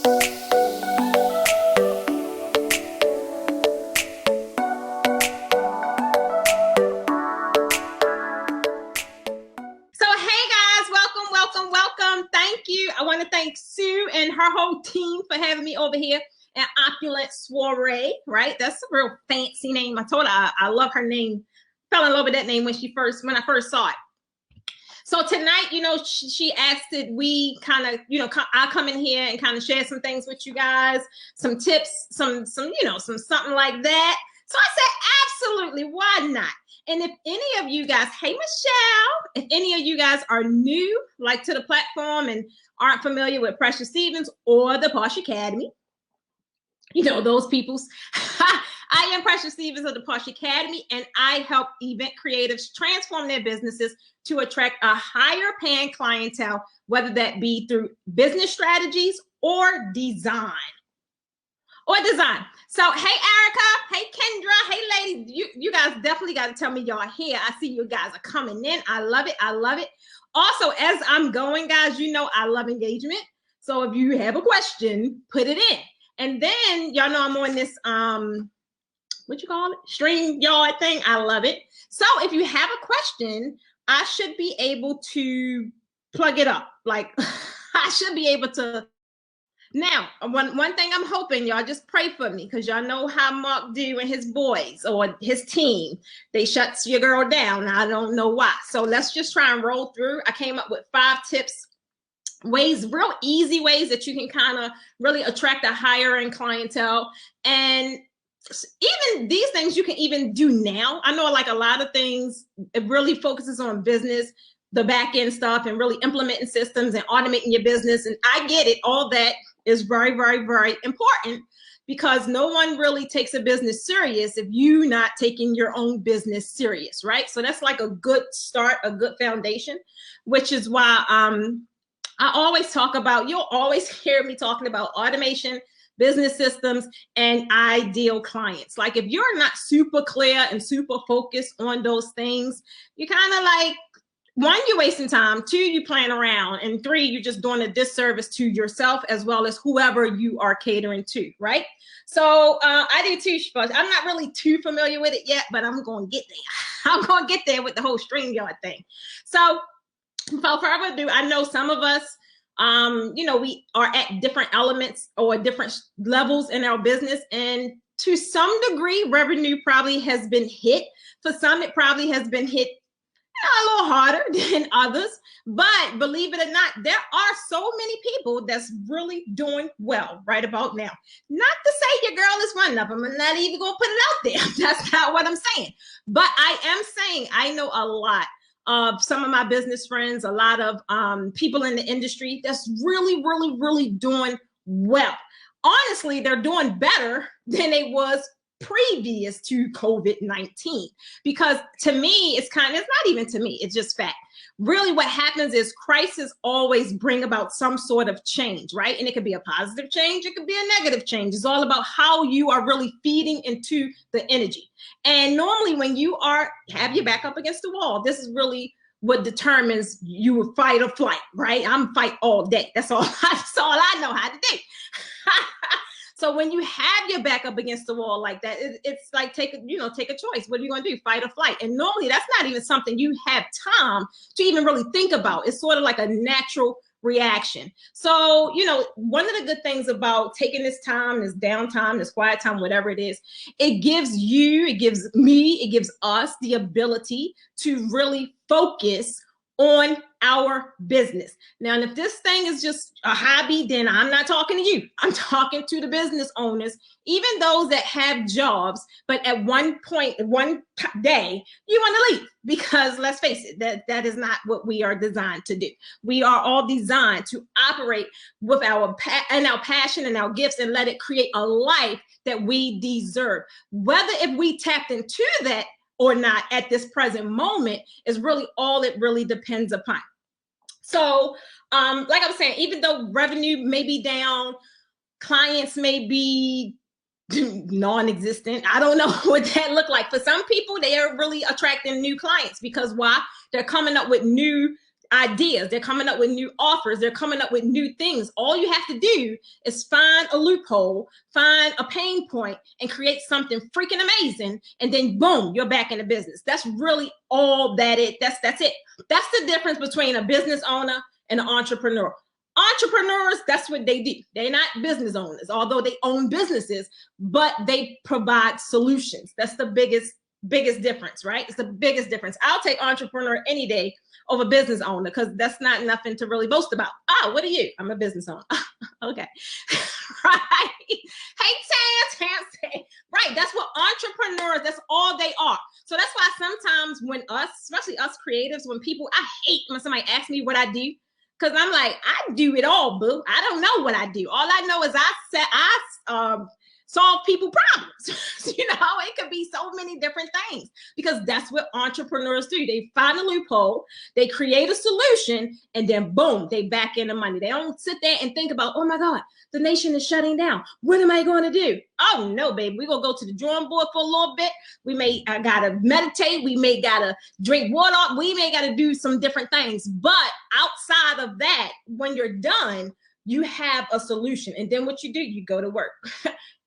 I want to thank Sue and her whole team for having me over here at Opulent Soiree, right? That's a real fancy name. I told her I love her name. Fell in love with that name when I first saw it. So tonight, she asked that we kind of, I come in here and kind of share some things with you guys, some tips, some something like that. So I said, absolutely, why not? And if any of you guys, hey, Michelle, if any of you guys are new, like to the platform and aren't familiar with Precious Stevens or the Posh Academy, those peoples. I am Precious Stevens of the Posh Academy, and I help event creatives transform their businesses to attract a higher paying clientele, whether that be through business strategies or design. So, hey, Erica, hey, Kendra, hey, ladies, you guys definitely got to tell me y'all here. I see you guys are coming in. I love it. I love it. Also, as I'm going, guys, I love engagement. So if you have a question, put it in. And then y'all know I'm on this, what you call it? StreamYard thing. I love it. So if you have a question, I should be able to plug it up. Like I should be able to. Now, one thing I'm hoping, y'all just pray for me, because y'all know how Mark do and his boys or his team. They shuts your girl down. I don't know why. So let's just try and roll through. I came up with 5 tips, real easy ways that you can kind of really attract a higher end clientele. And even these things you can even do now. I know like a lot of things, it really focuses on business, the back end stuff, and really implementing systems and automating your business. And I get it. All that is very, very, very important, because no one really takes a business serious if you're not taking your own business serious, right? So that's like a good start, a good foundation, which is why I always talk about, you'll always hear me talking about automation, business systems, and ideal clients. Like if you're not super clear and super focused on those things, you kind of like, 1, you're wasting time. 2, you playing around. And 3, you're just doing a disservice to yourself as well as whoever you are catering to, right? So I do too. I'm not really too familiar with it yet, but I'm going to get there. I'm going to get there with the whole StreamYard thing. So without further ado, I know some of us, we are at different elements or different levels in our business. And to some degree, revenue probably has been hit. For some, it probably has been hit a little harder than others, but believe it or not, there are so many people that's really doing well right about now. Not to say your girl is one of them. I'm not even gonna put it out there. That's not what I'm saying. But I am saying I know a lot of some of my business friends, a lot of people in the industry that's really, really, really doing well. Honestly, they're doing better than they was previous to COVID-19, because to me, it's not even to me, it's just fact. Really what happens is crises always bring about some sort of change, right? And it could be a positive change, it could be a negative change. It's all about how you are really feeding into the energy. And normally when you have your back up against the wall, this is really what determines you will fight or flight, right? I'm fight all day. That's all I know how to do. So when you have your back up against the wall like that, it's like take a choice. What are you going to do? Fight or flight? And normally that's not even something you have time to even really think about. It's sort of like a natural reaction. So, one of the good things about taking this time, this downtime, this quiet time, whatever it is, it gives you, it gives me, it gives us the ability to really focus on our business. Now, and if this thing is just a hobby, then I'm not talking to you. I'm talking to the business owners, even those that have jobs, but at one point, one day, you want to leave, because let's face it, that is not what we are designed to do. We are all designed to operate with our passion and our gifts and let it create a life that we deserve. Whether if we tapped into that or not at this present moment is really all it really depends upon. So like I was saying, even though revenue may be down, clients may be non-existent. I don't know what that look like. For some people, they are really attracting new clients, because why? They're coming up with new ideas. They're coming up with new offers. They're coming up with new things. All you have to do is find a loophole, find a pain point, and create something freaking amazing. And then boom, you're back in the business. That's really all that's it. That's the difference between a business owner and an entrepreneur. Entrepreneurs, that's what they do. They're not business owners, although they own businesses, but they provide solutions. That's the biggest difference, right? It's the biggest difference. I'll take entrepreneur any day over business owner, because that's not nothing to really boast about. Oh, what are you? I'm a business owner. Okay. Right. Hey, Tam. Right. That's what entrepreneurs, that's all they are. So that's why sometimes when especially us creatives, when I hate when somebody asks me what I do, because I'm like, I do it all, boo. I don't know what I do. All I know is I solve people problems. It could be so many different things, because that's what entrepreneurs do. They find a loophole, they create a solution, and then boom, they back in the money. They don't sit there and think about, oh my God, the nation is shutting down. What am I going to do? Oh no, babe, we're going to go to the drawing board for a little bit. I got to meditate. We may got to drink water. We may got to do some different things. But outside of that, when you're done, you have a solution. And then what you do, you go to work.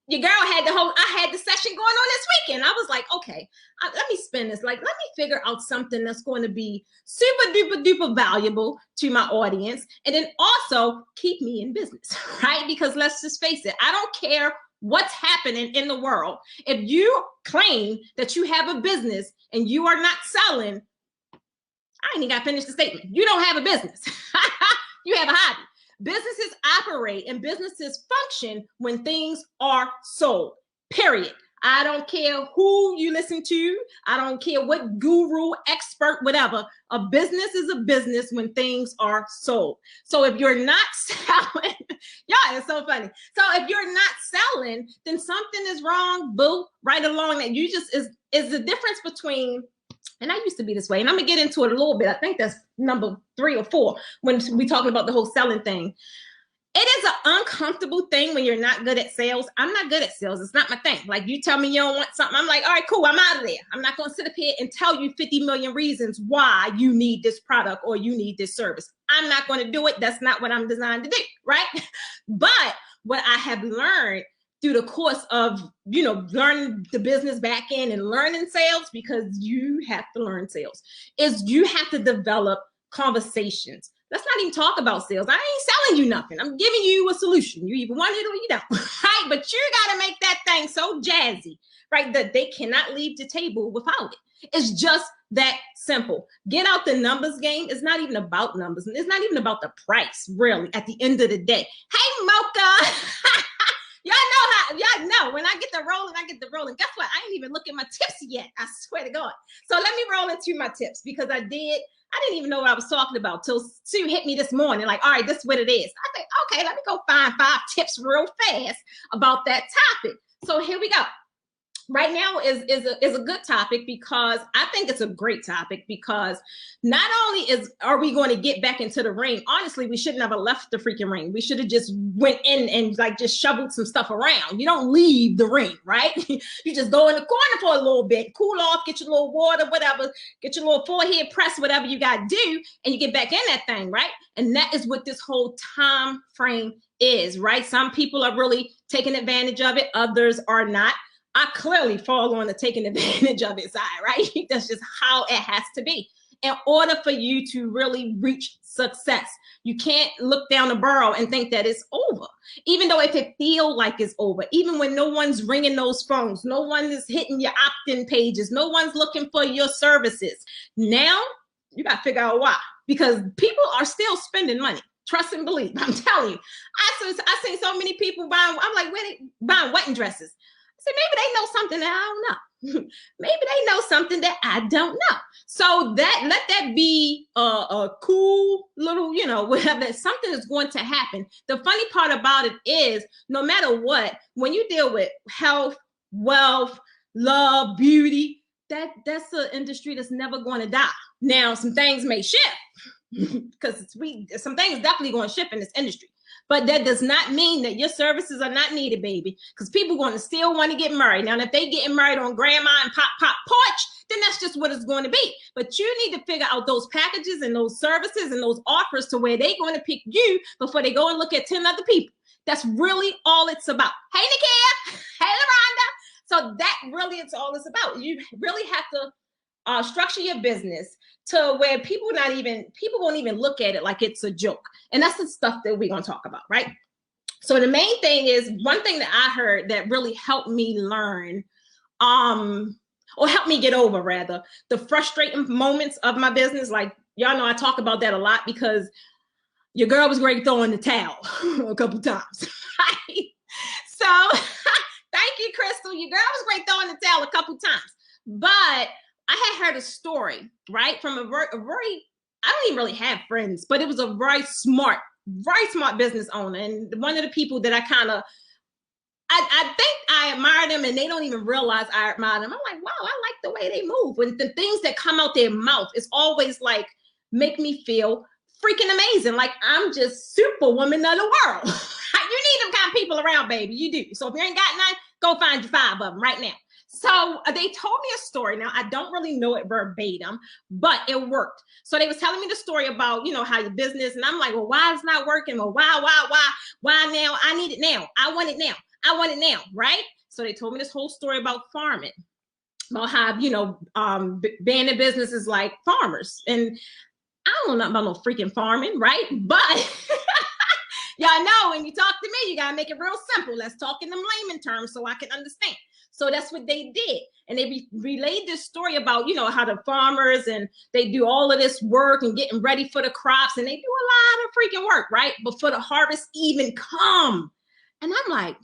Your girl I had the session going on this weekend. I was like, okay, let me spin this. Like, let me figure out something that's going to be super duper duper valuable to my audience. And then also keep me in business, right? Because let's just face it, I don't care what's happening in the world. If you claim that you have a business and you are not selling, I ain't even got to finish the statement. You don't have a business. You have a hobby. Businesses operate and businesses function when things are sold, period. I don't care who you listen to. I don't care what guru, expert, whatever. A business is a business when things are sold. So if you're not selling, yeah, it's so funny. So if you're not selling, then something is wrong, boo, right along that. You just is the difference between, and I used to be this way, and I'm gonna get into it a little bit. I think that's number 3 or 4 when we talking about the whole selling thing. It is an uncomfortable thing when you're not good at sales. I'm not good at sales. It's not my thing. Like, you tell me you don't want something, I'm like, all right, cool, I'm out of there. I'm not gonna sit up here and tell you 50 million reasons why you need this product or you need this service. I'm not gonna do it. That's not what I'm designed to do, right? But what I have learned through the course of, learning the business back end and learning sales, because you have to learn sales, is you have to develop conversations. Let's not even talk about sales. I ain't selling you nothing. I'm giving you a solution. You either want it or you don't, right? But you got to make that thing so jazzy, right, that they cannot leave the table without it. It's just that simple. Get out the numbers game. It's not even about numbers. It's not even about the price, really, at the end of the day. Hey, Mocha. Y'all know when I get the rolling, I get the rolling. Guess what? I ain't even look at my tips yet. I swear to God. So let me roll into my tips, because I didn't even know what I was talking about till Sue hit me this morning. Like, all right, this is what it is. I think, okay, let me go find 5 tips real fast about that topic. So here we go. Right now is a good topic, because I think it's a great topic, because not only are we going to get back into the ring, honestly, we shouldn't have left the freaking ring. We should have just went in and like just shoveled some stuff around. You don't leave the ring, right? You just go in the corner for a little bit, cool off, get your little water, whatever, get your little forehead press, whatever you got to do, and you get back in that thing, right? And that is what this whole time frame is, right? Some people are really taking advantage of it. Others are not. I clearly fall on the taking advantage of it side, right? That's just how it has to be. In order for you to really reach success, you can't look down the barrel and think that it's over. Even though if it feels like it's over, even when no one's ringing those phones, no one is hitting your opt-in pages, no one's looking for your services. Now, you got to figure out why. Because people are still spending money. Trust and believe. I'm telling you. I seen so many people buying, I'm like, where they buying wedding dresses? So maybe they know something that I don't know. Maybe they know something that I don't know. So let that be a cool little, whatever, something is going to happen. The funny part about it is, no matter what, when you deal with health, wealth, love, beauty, that's an industry that's never going to die. Now, some things may shift, because some things definitely going to shift in this industry. But that does not mean that your services are not needed, baby, because people going to still want to get married. Now, if they getting married on grandma and pop porch, then that's just what it's going to be. But you need to figure out those packages and those services and those offers to where they're going to pick you before they go and look at 10 other people. That's really all it's about. Hey, Nikia. Hey, LaRonda. So that really it's all it's about. You really have to structure your business to where people won't even look at it like it's a joke. And that's the stuff that we're going to talk about, right? So the main thing is, one thing that I heard that really helped me learn, or help me get over rather, the frustrating moments of my business. Like, y'all know I talk about that a lot because your girl was great throwing the towel a couple times. Right? So thank you, Crystal. Your girl was great throwing the towel a couple times. But I had heard a story, right, from a very, I don't even really have friends, but it was a very smart business owner. And one of the people that I think I admire them, and they don't even realize I admire them. I'm like, wow, I like the way they move. When the things that come out their mouth is always like, make me feel freaking amazing. Like I'm just superwoman of the world. You need them kind of people around, baby. You do. So if you ain't got none, go find you 5 of them right now. So they told me a story. Now, I don't really know it verbatim, but it worked. So they was telling me the story about, how your business. And I'm like, well, why it's not working? Well, why now? I need it now. I want it now. I want it now, right? So they told me this whole story about farming, about how, being in business is like farmers. And I don't know nothing about no freaking farming, right? But y'all know when you talk to me, you got to make it real simple. Let's talk in them layman terms so I can understand. So that's what they did. And they relayed this story about, how the farmers and they do all of this work and getting ready for the crops. And they do a lot of freaking work, right? Before the harvest even come. And I'm like,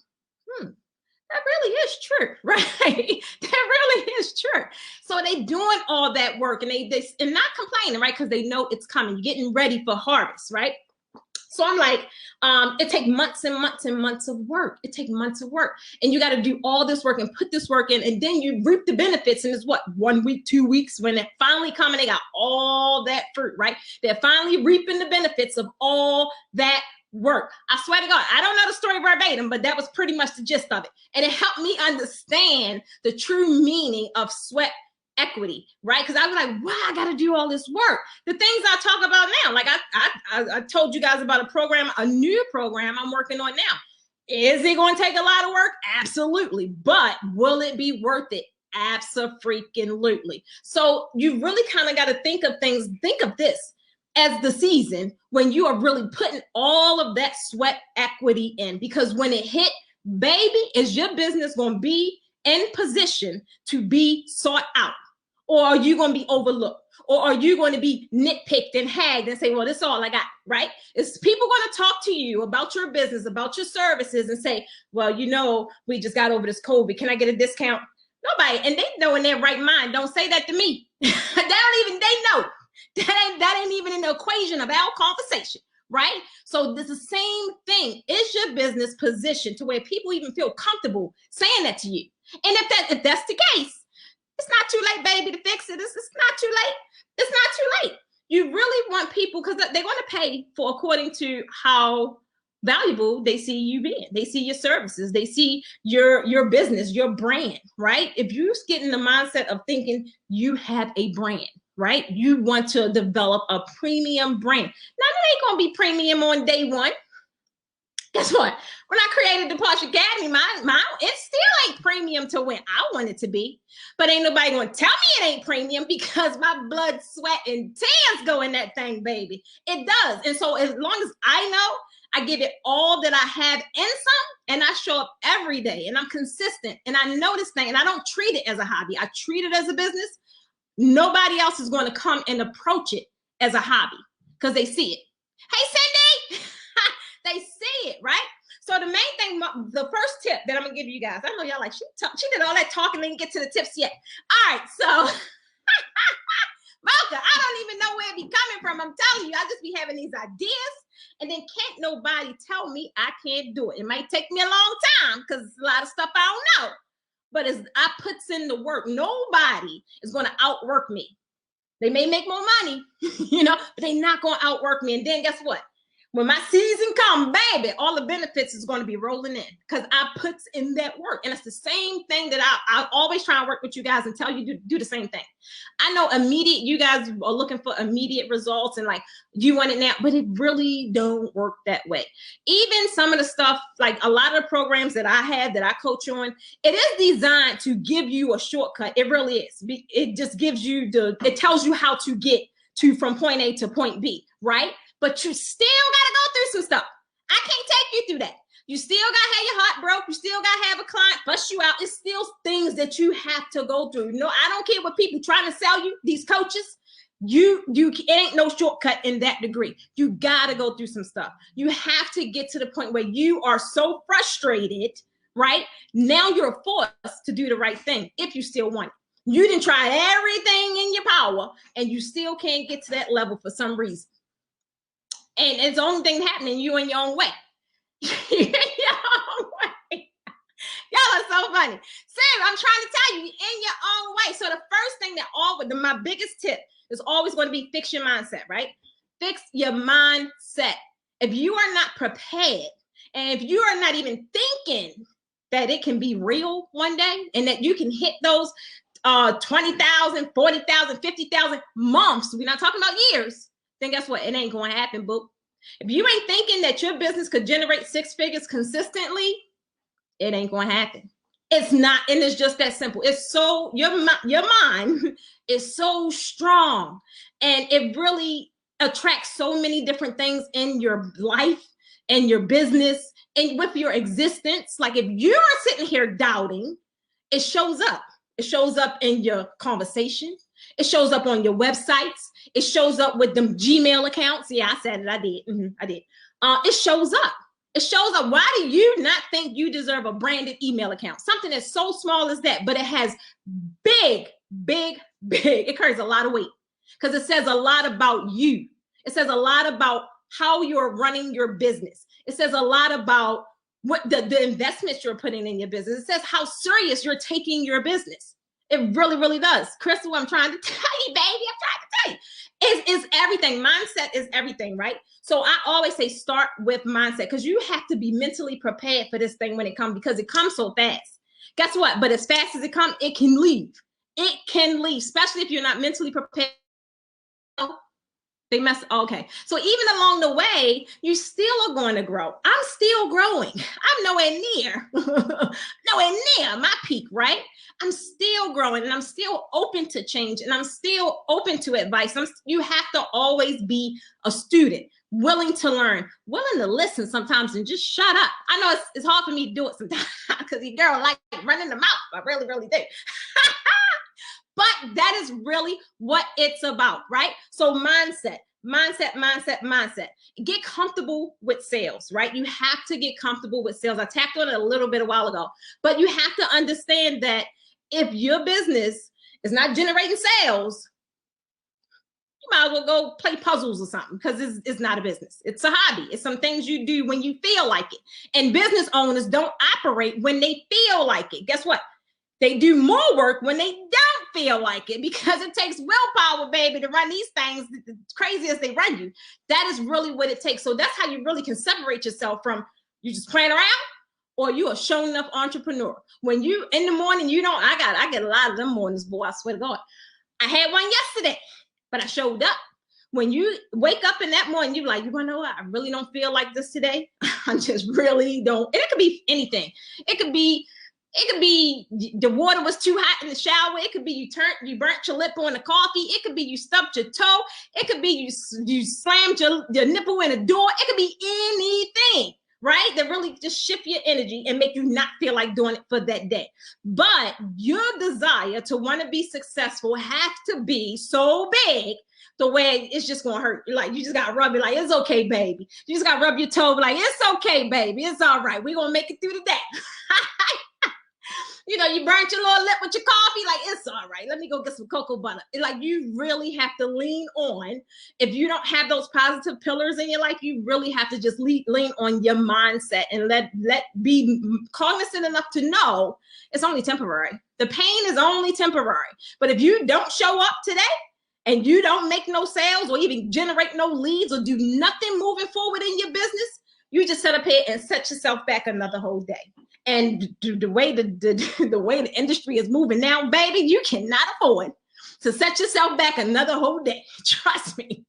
that really is true, right? That really is true. So they doing all that work and they not complaining, right? Because they know it's coming, you're getting ready for harvest, right? So I'm like, it takes months and months and months of work. It takes months of work. And you got to do all this work and put this work in. And then you reap the benefits. And it's what, 1 week, 2 weeks, when they finally come and they got all that fruit, right? They're finally reaping the benefits of all that work. I swear to God, I don't know the story verbatim, but that was pretty much the gist of it. And it helped me understand the true meaning of sweat equity, right? Because I was like, wow, I got to do all this work. The things I talk about now, like I told you guys about a new program I'm working on now. Is it going to take a lot of work? Absolutely. But will it be worth it? Abso-freaking-lutely. So you really kind of got to think of this as the season when you are really putting all of that sweat equity in, because when it hit, baby, is your business going to be in position to be sought out? Or are you going to be overlooked? Or are you going to be nitpicked and hagged and say, well, this is all I got, right? Is people going to talk to you about your business, about your services and say, well, we just got over this COVID. Can I get a discount? Nobody. And they know in their right mind, don't say that to me. They know. That ain't even in the equation of our conversation, right? So this is the same thing. Is your business positioned to where people even feel comfortable saying that to you? And if that's the case, it's not too late, baby, to fix it. It's not too late. It's not too late. You really want people, because they're going to pay for according to how valuable they see you being. They see your services. They see your business, your brand, right? If you get in the mindset of thinking you have a brand, right? You want to develop a premium brand. Now, it ain't going to be premium on day one. Guess what? When I created the Posh Academy, it still ain't premium to when I want it to be. But ain't nobody going to tell me it ain't premium, because my blood, sweat, and tears go in that thing, baby. It does. And so as long as I know I give it all that I have and some, and I show up every day, and I'm consistent, and I know this thing, and I don't treat it as a hobby. I treat it as a business. Nobody else is going to come and approach it as a hobby because they see it. Hey, Cindy, they see it, right? So the main thing, the first tip that I'm going to give you guys, I know y'all like, she did all that talking, didn't get to the tips yet. All right, so Malka, I don't even know where it be coming from. I'm telling you, I just be having these ideas, and then can't nobody tell me I can't do it. It might take me a long time because a lot of stuff I don't know. But as I puts in the work, nobody is going to outwork me. They may make more money, but they're not going to outwork me. And then guess what? When my season come, baby, all the benefits is going to be rolling in because I put in that work. And it's the same thing that I always try and work with you guys and tell you to do the same thing. I know you guys are looking for immediate results and like you want it now, but it really don't work that way. Even some of the stuff, like a lot of the programs that I have that I coach on, it is designed to give you a shortcut. It really is. It just gives you it tells you how to get from point A to point B, right? But you still got to go through some stuff. I can't take you through that. You still got to have your heart broke. You still got to have a client bust you out. It's still things that you have to go through. No, I don't care what people trying to sell you, these coaches. It ain't no shortcut in that degree. You got to go through some stuff. You have to get to the point where you are so frustrated, right? Now you're forced to do the right thing if you still want it. You didn't try everything in your power and you still can't get to that level for some reason. And it's the only thing happening, you in your own way. You're in your own way. Y'all are so funny. Sam, I'm trying to tell you, in your own way. So the first thing my biggest tip is always going to be fix your mindset, right? Fix your mindset. If you are not prepared, and if you are not even thinking that it can be real one day and that you can hit those 20,000, 40,000, 50,000 months, we're not talking about years, then guess what? It ain't going to happen, boo. If you ain't thinking that your business could generate 6 figures consistently, it ain't going to happen. It's not, and it's just that simple. It's so, your mind is so strong, and it really attracts so many different things in your life and your business and with your existence. Like if you are sitting here doubting, it shows up. It shows up in your conversation. It shows up on your websites. It shows up with them Gmail accounts. Yeah, I said it. I did. I did. It shows up. It shows up. Why do you not think you deserve a branded email account? Something that's so small as that, but it has big, it carries a lot of weight because it says a lot about you. It says a lot about how you're running your business. It says a lot about what the investments you're putting in your business. It says how serious you're taking your business. It really, really does. Crystal, I'm trying to tell you, baby, I'm trying to tell you. It's everything. Mindset is everything, right? So I always say start with mindset because you have to be mentally prepared for this thing when it comes, because it comes so fast. Guess what? But as fast as it comes, it can leave. It can leave, especially if you're not mentally prepared. Okay. So even along the way, you still are going to grow. I'm still growing. I'm nowhere near my peak, right? I'm still growing and I'm still open to change and I'm still open to advice. You have to always be a student, willing to learn, willing to listen sometimes and just shut up. I know it's hard for me to do it sometimes because your girl like running the mouth. I really, really do. But that is really what it's about, right? So mindset. Get comfortable with sales, right? You have to get comfortable with sales. I tapped on it a little bit a while ago, but you have to understand that if your business is not generating sales, you might as well go play puzzles or something because it's not a business. It's a hobby. It's some things you do when you feel like it. And business owners don't operate when they feel like it. Guess what? They do more work when they don't feel like it because it takes willpower, baby, to run these things as crazy as they run you. That is really what it takes. So that's how you really can separate yourself from you just playing around or you a shown enough entrepreneur. When you in the morning, I get a lot of them mornings, boy, I swear to God. I had one yesterday, but I showed up. When you wake up in that morning, you're like, you want to know what? I really don't feel like this today. I just really don't. And it could be anything. It could be the water was too hot in the shower. It could be you burnt your lip on the coffee. It could be you stubbed your toe. It could be you slammed your nipple in a door. It could be anything, right? That really just shift your energy and make you not feel like doing it for that day. But your desire to want to be successful has to be so big the way it's just gonna hurt. Like you just gotta rub it like it's okay, baby. You just gotta rub your toe like it's okay, baby. It's all right. We're gonna make it through the day. You know, you burnt your little lip with your coffee, like it's all right. Let me go get some cocoa butter. Like you really have to lean on. If you don't have those positive pillars in your life, you really have to just lean on your mindset and be cognizant enough to know it's only temporary. The pain is only temporary. But if you don't show up today and you don't make no sales or even generate no leads or do nothing moving forward in your business, you just sit up here and set yourself back another whole day. And the way the way the industry is moving now, baby, you cannot afford to set yourself back another whole day. Trust me.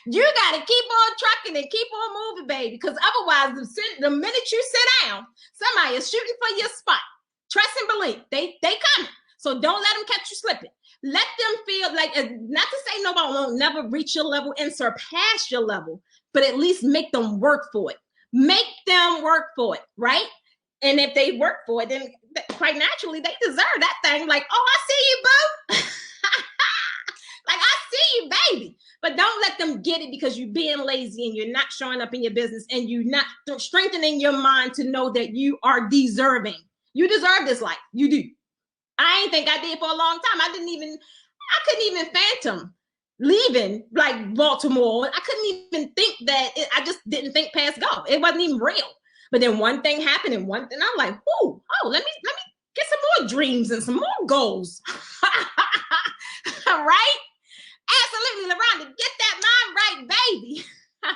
You got to keep on trucking and keep on moving, baby, because otherwise, the minute you sit down, somebody is shooting for your spot. Trust and believe. They coming. So don't let them catch you slipping. Let them feel like, not to say nobody won't never reach your level and surpass your level, but at least make them work for it. Make them work for it, right? And if they work for it, then quite naturally, they deserve that thing. Like, oh, I see you, boo. Like, I see you, baby. But don't let them get it because you're being lazy and you're not showing up in your business and you're not strengthening your mind to know that you are deserving. You deserve this life. You do. I ain't think I did for a long time. I couldn't even phantom leaving like Baltimore. I couldn't even think that. I just didn't think past go. It wasn't even real. But then one thing happened and I'm like, oh, let me get some more dreams and some more goals. Right? Absolutely, LaRonda, get that mind right, baby. I'm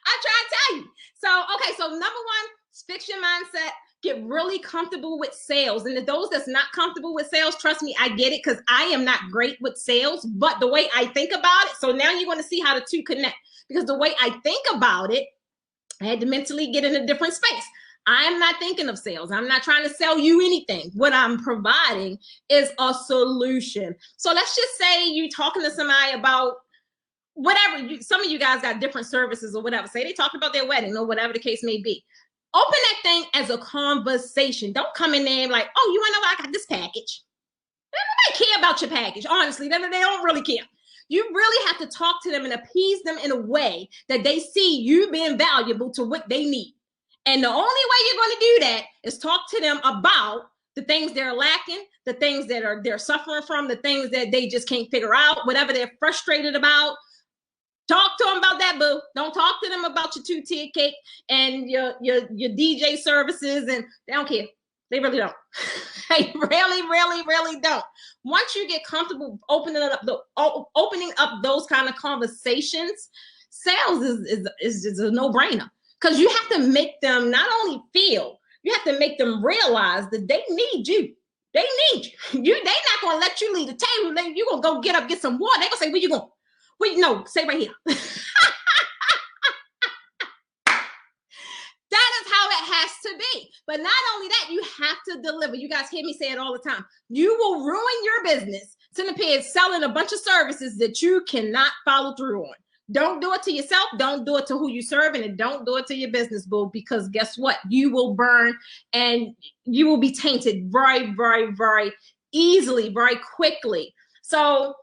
trying to tell you. So, okay, so number one, fix your mindset. Get really comfortable with sales. And those that's not comfortable with sales, trust me, I get it, because I am not great with sales, but the way I think about it, so now you're going to see how the two connect, because the way I think about it, I had to mentally get in a different space. I'm not thinking of sales. I'm not trying to sell you anything. What I'm providing is a solution. So let's just say you're talking to somebody about whatever. Some of you guys got different services or whatever. Say they talked about their wedding or whatever the case may be. Open that thing as a conversation. Don't come in there and like, oh, you want to know I got this package. Nobody care about your package. Honestly, they don't really care. You really have to talk to them and appease them in a way that they see you being valuable to what they need. And the only way you're going to do that is talk to them about the things they're lacking, the things that they're suffering from, the things that they just can't figure out, whatever they're frustrated about. Talk to them about that, boo. Don't talk to them about your two-tier cake and your DJ services, and they don't care. They really don't. They really don't. Once you get comfortable opening up those kind of conversations, sales is just a no-brainer. Because you have to make them not only feel, you have to make them realize that they need you. They need you. They're not going to let you leave the table. You're going to go get up, get some water. They're going to say, where you going? No, say right here. That is how it has to be. But not only that, you have to deliver. You guys hear me say it all the time. You will ruin your business sitting up here selling a bunch of services that you cannot follow through on. Don't do it to yourself. Don't do it to who you serve, and don't do it to your business, boo, because guess what? You will burn and you will be tainted very, very, very easily, very quickly. So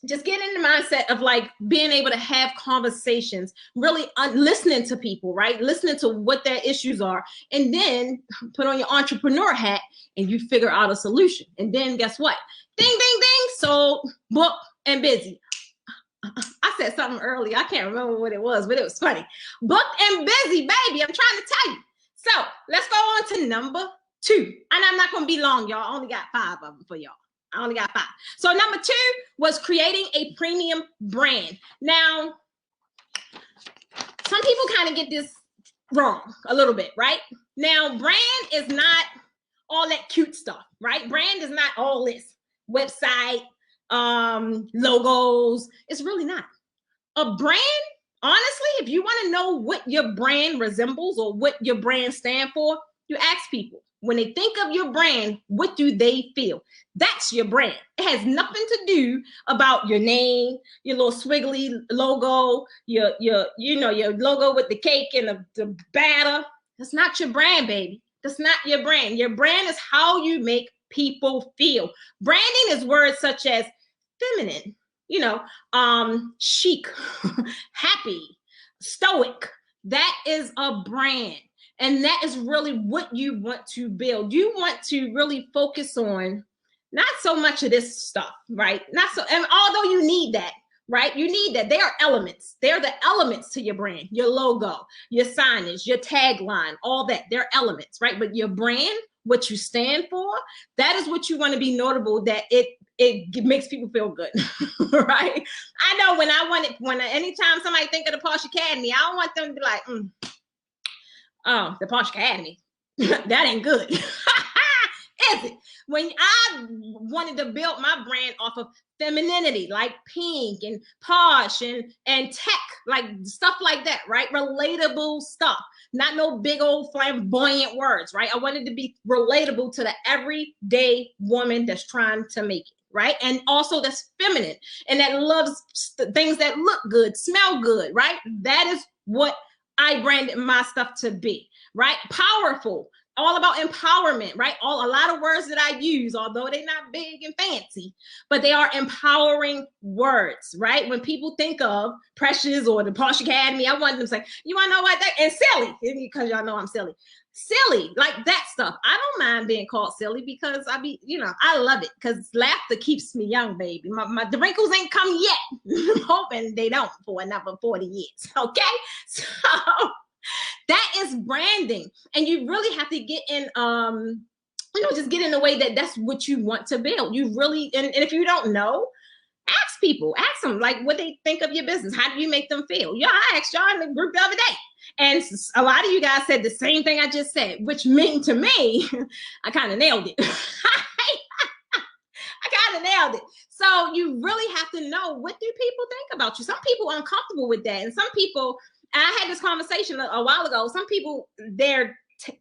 just get in the mindset of like being able to have conversations, really listening to people, right? Listening to what their issues are, and then put on your entrepreneur hat and you figure out a solution. And then guess what? Ding, ding, ding. So booked and busy. I said something earlier. I can't remember what it was, but it was funny. Booked and busy, baby. I'm trying to tell you. So let's go on to number 2. And I'm not going to be long, y'all. I only got 5 of them for y'all. I only got 5. So number 2 was creating a premium brand. Now, some people kind of get this wrong a little bit, right? Now, brand is not all that cute stuff, right? Brand is not all this website, logos. It's really not. A brand, honestly, if you want to know what your brand resembles or what your brand stand for, you ask people. When they think of your brand, what do they feel? That's your brand. It has nothing to do about your name, your little swiggly logo, your logo with the cake and the batter. That's not your brand, baby. That's not your brand. Your brand is how you make people feel. Branding is words such as feminine, chic, happy, stoic. That is a brand. And that is really what you want to build. You want to really focus on not so much of this stuff, right? And although you need that, right? You need that. They are elements. They're the elements to your brand, your logo, your signage, your tagline, all that. They're elements, right? But your brand, what you stand for, that is what you want to be notable, that it it makes people feel good, right? I know anytime somebody think of the Posh Academy, I don't want them to be like, oh, the Posh Academy, that ain't good. Is it? When I wanted to build my brand off of femininity, like pink and posh and tech, like stuff like that, right? Relatable stuff, not no big old flamboyant words, right? I wanted to be relatable to the everyday woman that's trying to make it, right? And also that's feminine and that loves things that look good, smell good, right? That is what I branded my stuff to be, right? Powerful. All about empowerment, right? A lot of words that I use, although they're not big and fancy, but they are empowering words, right? When people think of Precious or the Posh Academy, I want them to say, you want to know what that, and silly, because y'all know I'm silly. Silly, like that stuff. I don't mind being called silly because I love it because laughter keeps me young, baby. The wrinkles ain't come yet. I'm hoping they don't for another 40 years, okay? So that is branding, and you really have to get in, just get in the way that that's what you want to build. You really, and if you don't know, ask people, ask them like what they think of your business. How do you make them feel? Yeah, I asked y'all in the group the other day, and a lot of you guys said the same thing I just said, which meant to me, I kind of nailed it. I kind of nailed it. So you really have to know, what do people think about you? Some people are uncomfortable with that, and some people. I had this conversation a while ago. Some people, their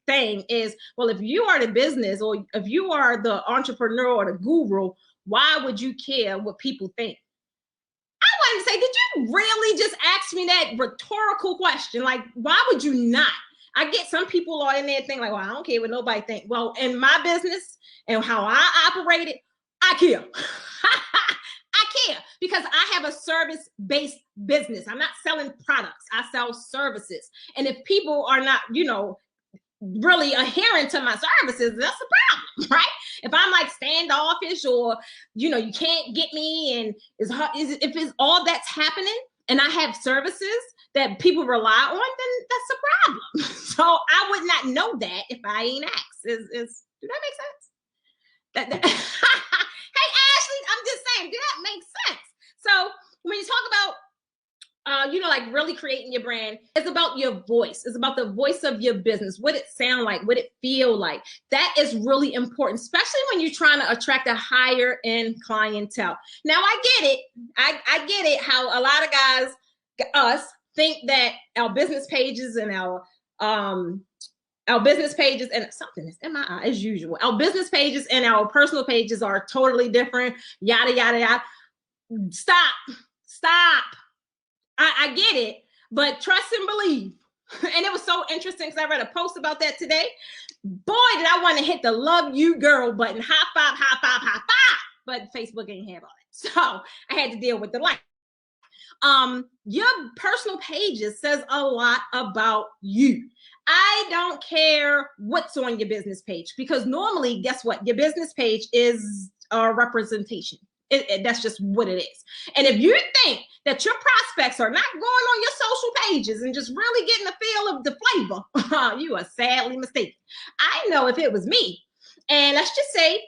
thing is, well, if you are the business or if you are the entrepreneur or the guru, why would you care what people think? I wanted to say, did you really just ask me that rhetorical question? Like, why would you not? I get some people are in there thinking like, well, I don't care what nobody think. Well, in my business and how I operate it, I care. I care because I have a service-based business. I'm not selling products. I sell services. And if people are not, really adhering to my services, that's a problem, right? If I'm like standoffish or, you can't get me and if it's all that's happening and I have services that people rely on, then that's a problem. So I would not know that if I ain't asked. Do that make sense? Hey, Ashley, I'm just saying, did that make sense? So when you talk about, like really creating your brand, it's about your voice. It's about the voice of your business, what it sound like, what it feel like. That is really important, especially when you're trying to attract a higher end clientele. Now, I get it. I get it how a lot of guys, us, think that our business pages and our business pages and something is in my eye as usual. Our business pages and our personal pages are totally different. Yada, yada, yada. Stop. I get it, but trust and believe. And it was so interesting because I read a post about that today. Boy, did I want to hit the love you girl button. High five, high five, high five. But Facebook ain't have all that. So I had to deal with the like. Your personal pages says a lot about you. I don't care what's on your business page because normally, guess what? Your business page is a representation. That's just what it is. And if you think that your prospects are not going on your social pages and just really getting a feel of the flavor, you are sadly mistaken. I know if it was me, and let's just say,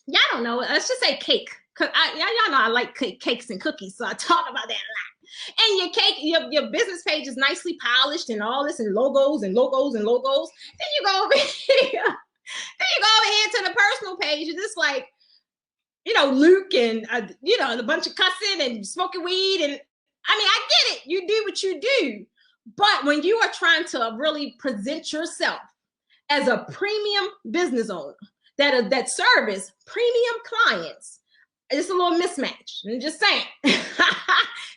y'all don't know, let's just say cake. Cause y'all know I like cakes and cookies, so I talk about that a lot. And your cake, your business page is nicely polished and all this and logos and logos and logos. Then you go over here. Then you go over here to the personal page. It's just like, Luke and, a bunch of cussing and smoking weed. And I mean, I get it. You do what you do. But when you are trying to really present yourself as a premium business owner that service premium clients, it's a little mismatch. I'm just saying.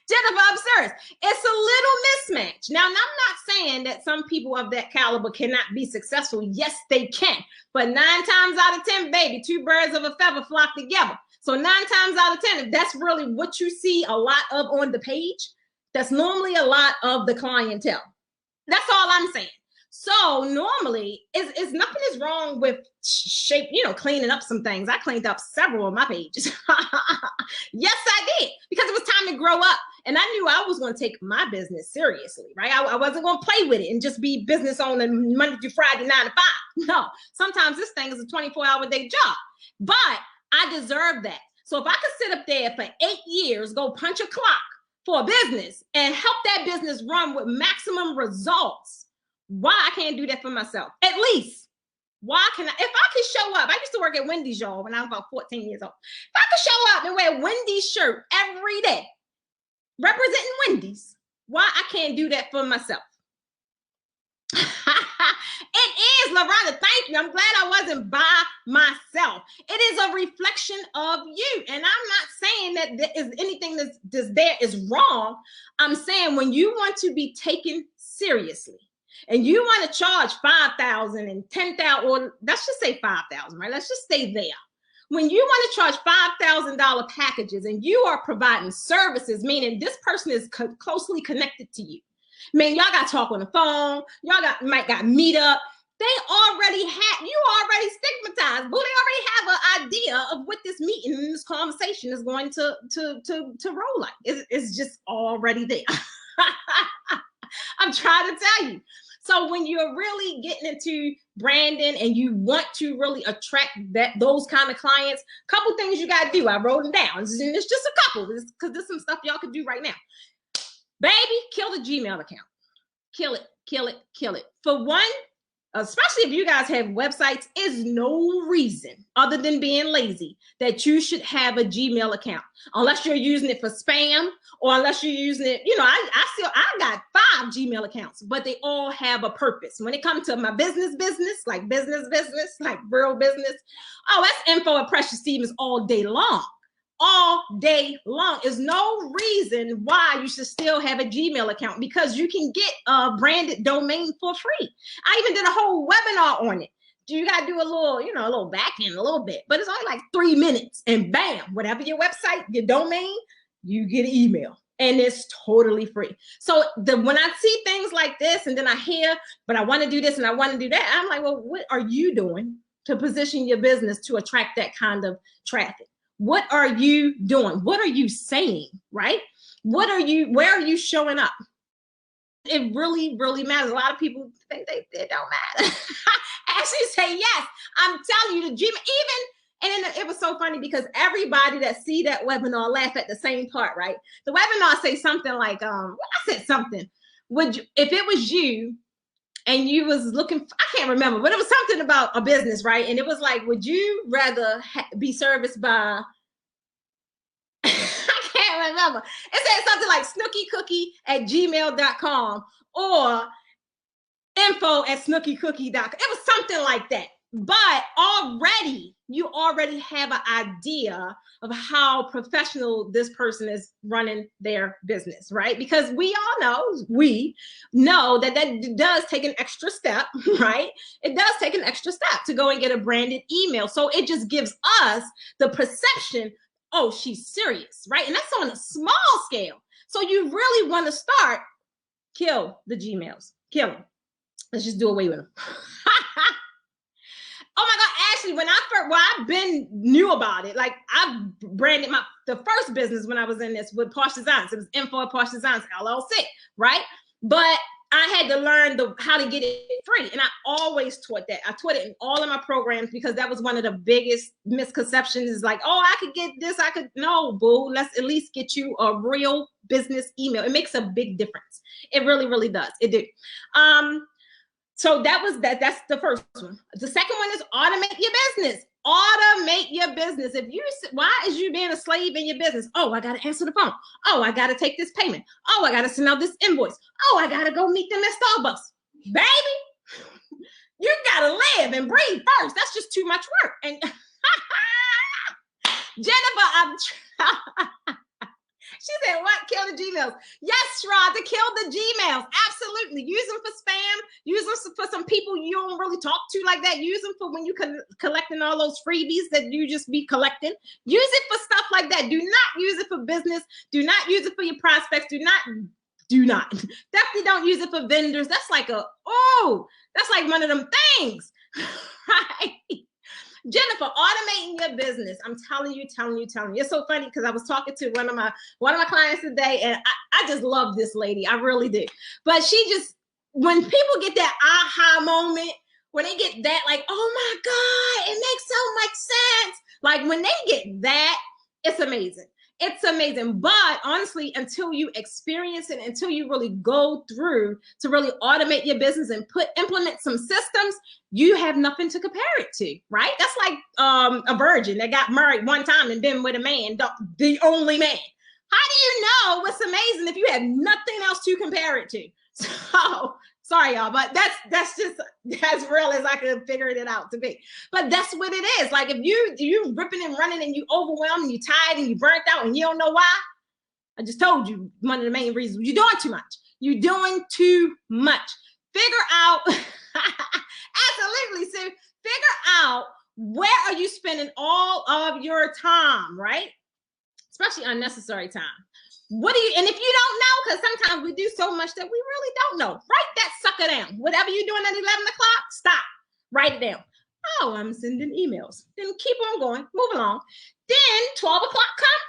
Jennifer Absurd. It's a little mismatch. Now, I'm not saying that some people of that caliber cannot be successful. Yes, they can. But 9 times out of 10, baby, 2 birds of a feather flock together. So 9 times out of 10, if that's really what you see a lot of on the page, that's normally a lot of the clientele. That's all I'm saying. So normally, is nothing is wrong with shape, cleaning up some things. I cleaned up several of my pages. Yes, I did, because it was time to grow up. And I knew I was going to take my business seriously, right? I wasn't going to play with it and just be business owner Monday through Friday, 9 to 5. No, sometimes this thing is a 24-hour day job, but I deserve that. So if I could sit up there for 8 years, go punch a clock for a business and help that business run with maximum results, why I can't do that for myself? At least, why can I? If I could show up, I used to work at Wendy's, y'all, when I was about 14 years old. If I could show up and wear a Wendy's shirt every day, representing Wendy's, why I can't do that for myself? It is, Loretta, thank you. I'm glad I wasn't by myself. It is a reflection of you. And I'm not saying that there is anything that's there is wrong. I'm saying when you want to be taken seriously and you want to charge $5,000 and $10,000, or let's just say $5,000, right? Let's just stay there. When you want to charge $5,000 packages and you are providing services, meaning this person is closely connected to you. Man, y'all got to talk on the phone. Y'all might got meet up. They already have, you already stigmatized, but they already have an idea of what this meeting and this conversation is going to roll like. It's just already there. I'm trying to tell you. So when you're really getting into branding and you want to really attract those kind of clients, couple things you got to do. I wrote them down. And it's just a couple because there's some stuff y'all could do right now. Baby, kill the Gmail account. Kill it, kill it, kill it. For one, especially if you guys have websites, is no reason other than being lazy that you should have a Gmail account unless you're using it for spam or unless you're using it. You know, I got 5 Gmail accounts, but they all have a purpose. When it comes to my business, like business, like real business, oh, that's info@PreciousStevens all day long. All day long. Is no reason why you should still have a Gmail account because you can get a branded domain for free. I even did a whole webinar on it. You got to do a little, you know, a little back end a little bit, but it's only like 3 minutes and bam, whatever your website, your domain, you get an email and it's totally free. So when I see things like this and then I hear, but I want to do this and I want to do that, I'm like, well, what are you doing to position your business to attract that kind of traffic? What are you doing? What are you saying, right? Where are you showing up? It really, really matters. A lot of people think it don't matter. Actually say, yes, I'm telling you, the Gmail, and then it was so funny because everybody that see that webinar laugh at the same part, right? The webinar say something like, I said something. If it was you, and you was looking, I can't remember, but it was something about a business, right? And it was like, would you rather be serviced by, I can't remember. It said something like snookycookie@gmail.com or info@snookycookie.com. It was something like that. But you already have an idea of how professional this person is running their business, right? Because we know that does take an extra step, right? It does take an extra step to go and get a branded email. So it just gives us the perception, oh, she's serious, right? And that's on a small scale. So you really want to start, kill the Gmails, kill them. Let's just do away with them. Oh my God, actually, when I've been new about it, like I branded the first business when I was in this with Posh Designs. It was info@Posh Designs LLC, right? But I had to learn how to get it free. And I always taught that. I taught it in all of my programs because that was one of the biggest misconceptions is like, oh, I could get this. No, boo, let's at least get you a real business email. It makes a big difference. It really, really does. It did. So that's the first one. The second one is automate your business. Automate your business. Why is you being a slave in your business? Oh, I got to answer the phone. Oh, I got to take this payment. Oh, I got to send out this invoice. Oh, I got to go meet them at Starbucks. Baby, you got to live and breathe first. That's just too much work. And Jennifer, she said, what? Kill the Gmails. Yes, Shrod, to kill the Gmails. Absolutely. Use them for spam. Use them for some people you don't really talk to like that. Use them for when you collecting all those freebies that you just be collecting. Use it for stuff like that. Do not use it for business. Do not use it for your prospects. Do not. Definitely don't use it for vendors. That's like that's like one of them things. Right? Jennifer, automating your business. I'm telling you. It's so funny because I was talking to one of my clients today, and I just love this lady. I really do. But when people get that aha moment, when they get that, like, oh my God, it makes so much sense. Like when they get that, It's amazing. It's amazing. But honestly, until you experience it, until you really go through to really automate your business and implement some systems, you have nothing to compare it to, right? That's like a virgin that got married one time and been with a man, the only man. How do you know what's amazing if you have nothing else to compare it to? So sorry, y'all, but that's just as real as I could figure it out to be. But that's what it is. Like if you ripping and running and you overwhelmed and you tired and you burnt out and you don't know why, I just told you one of the main reasons. You're doing too much. You're doing too much. Figure out, absolutely, Sue, figure out where are you spending all of your time, right? Especially unnecessary time. What do you, and if you don't know, because sometimes we do so much that we really don't know, write that sucker down. Whatever you're doing at 11 o'clock, stop, write it down. Oh, I'm sending emails. Then keep on going, move along. Then 12 o'clock come,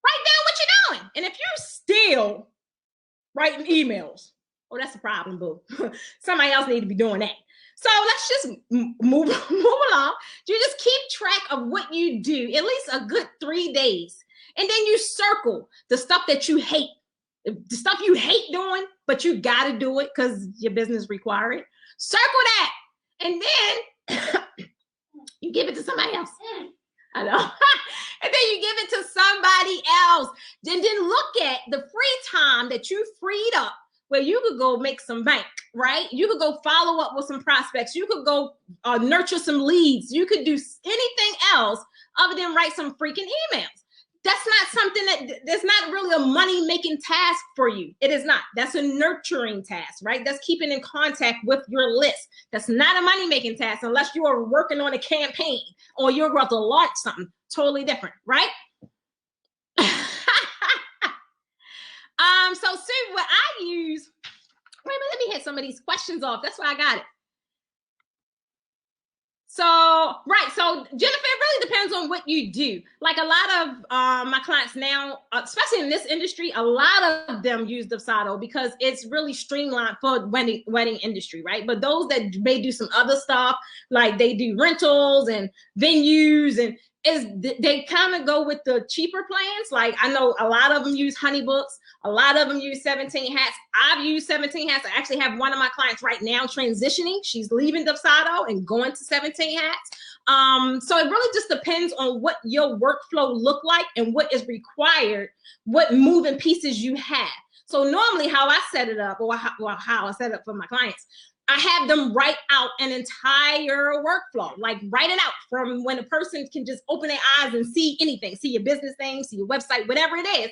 write down what you're doing. And if you're still writing emails, oh, that's a problem, boo. Somebody else need to be doing that. So let's just move along. You just keep track of what you do, at least a good 3 days. And then you circle the stuff that you hate, the stuff you hate doing, but you got to do it because your business require it. Circle that. And then you give it to somebody else. I know. And then you give it to somebody else. Then look at the free time that you freed up where you could go make some bank, right? You could go follow up with some prospects. You could go nurture some leads. You could do anything else other than write some freaking emails. That's not something that's not really a money-making task for you. It is not. That's a nurturing task, right? That's keeping in contact with your list. That's not a money-making task unless you are working on a campaign or you're about to launch something totally different, right? So see what I use. Wait a minute, let me hit some of these questions off. That's why I got it. So, right. So Jennifer, it really depends on what you do. Like a lot of my clients now, especially in this industry, a lot of them use Dubsado because it's really streamlined for wedding industry, right? But those that may do some other stuff, like they do rentals and venues and they kind of go with the cheaper plans. Like I know a lot of them use Honeybooks. A lot of them use 17 Hats. I've used 17 Hats. I actually have one of my clients right now transitioning. She's leaving Dubsado and going to 17 Hats. So it really just depends on what your workflow look like and what is required, what moving pieces you have. So normally how I set it up, or how I set it up for my clients, I have them write out an entire workflow, like write it out from when a person can just open their eyes and see anything, see your business thing, see your website, whatever it is,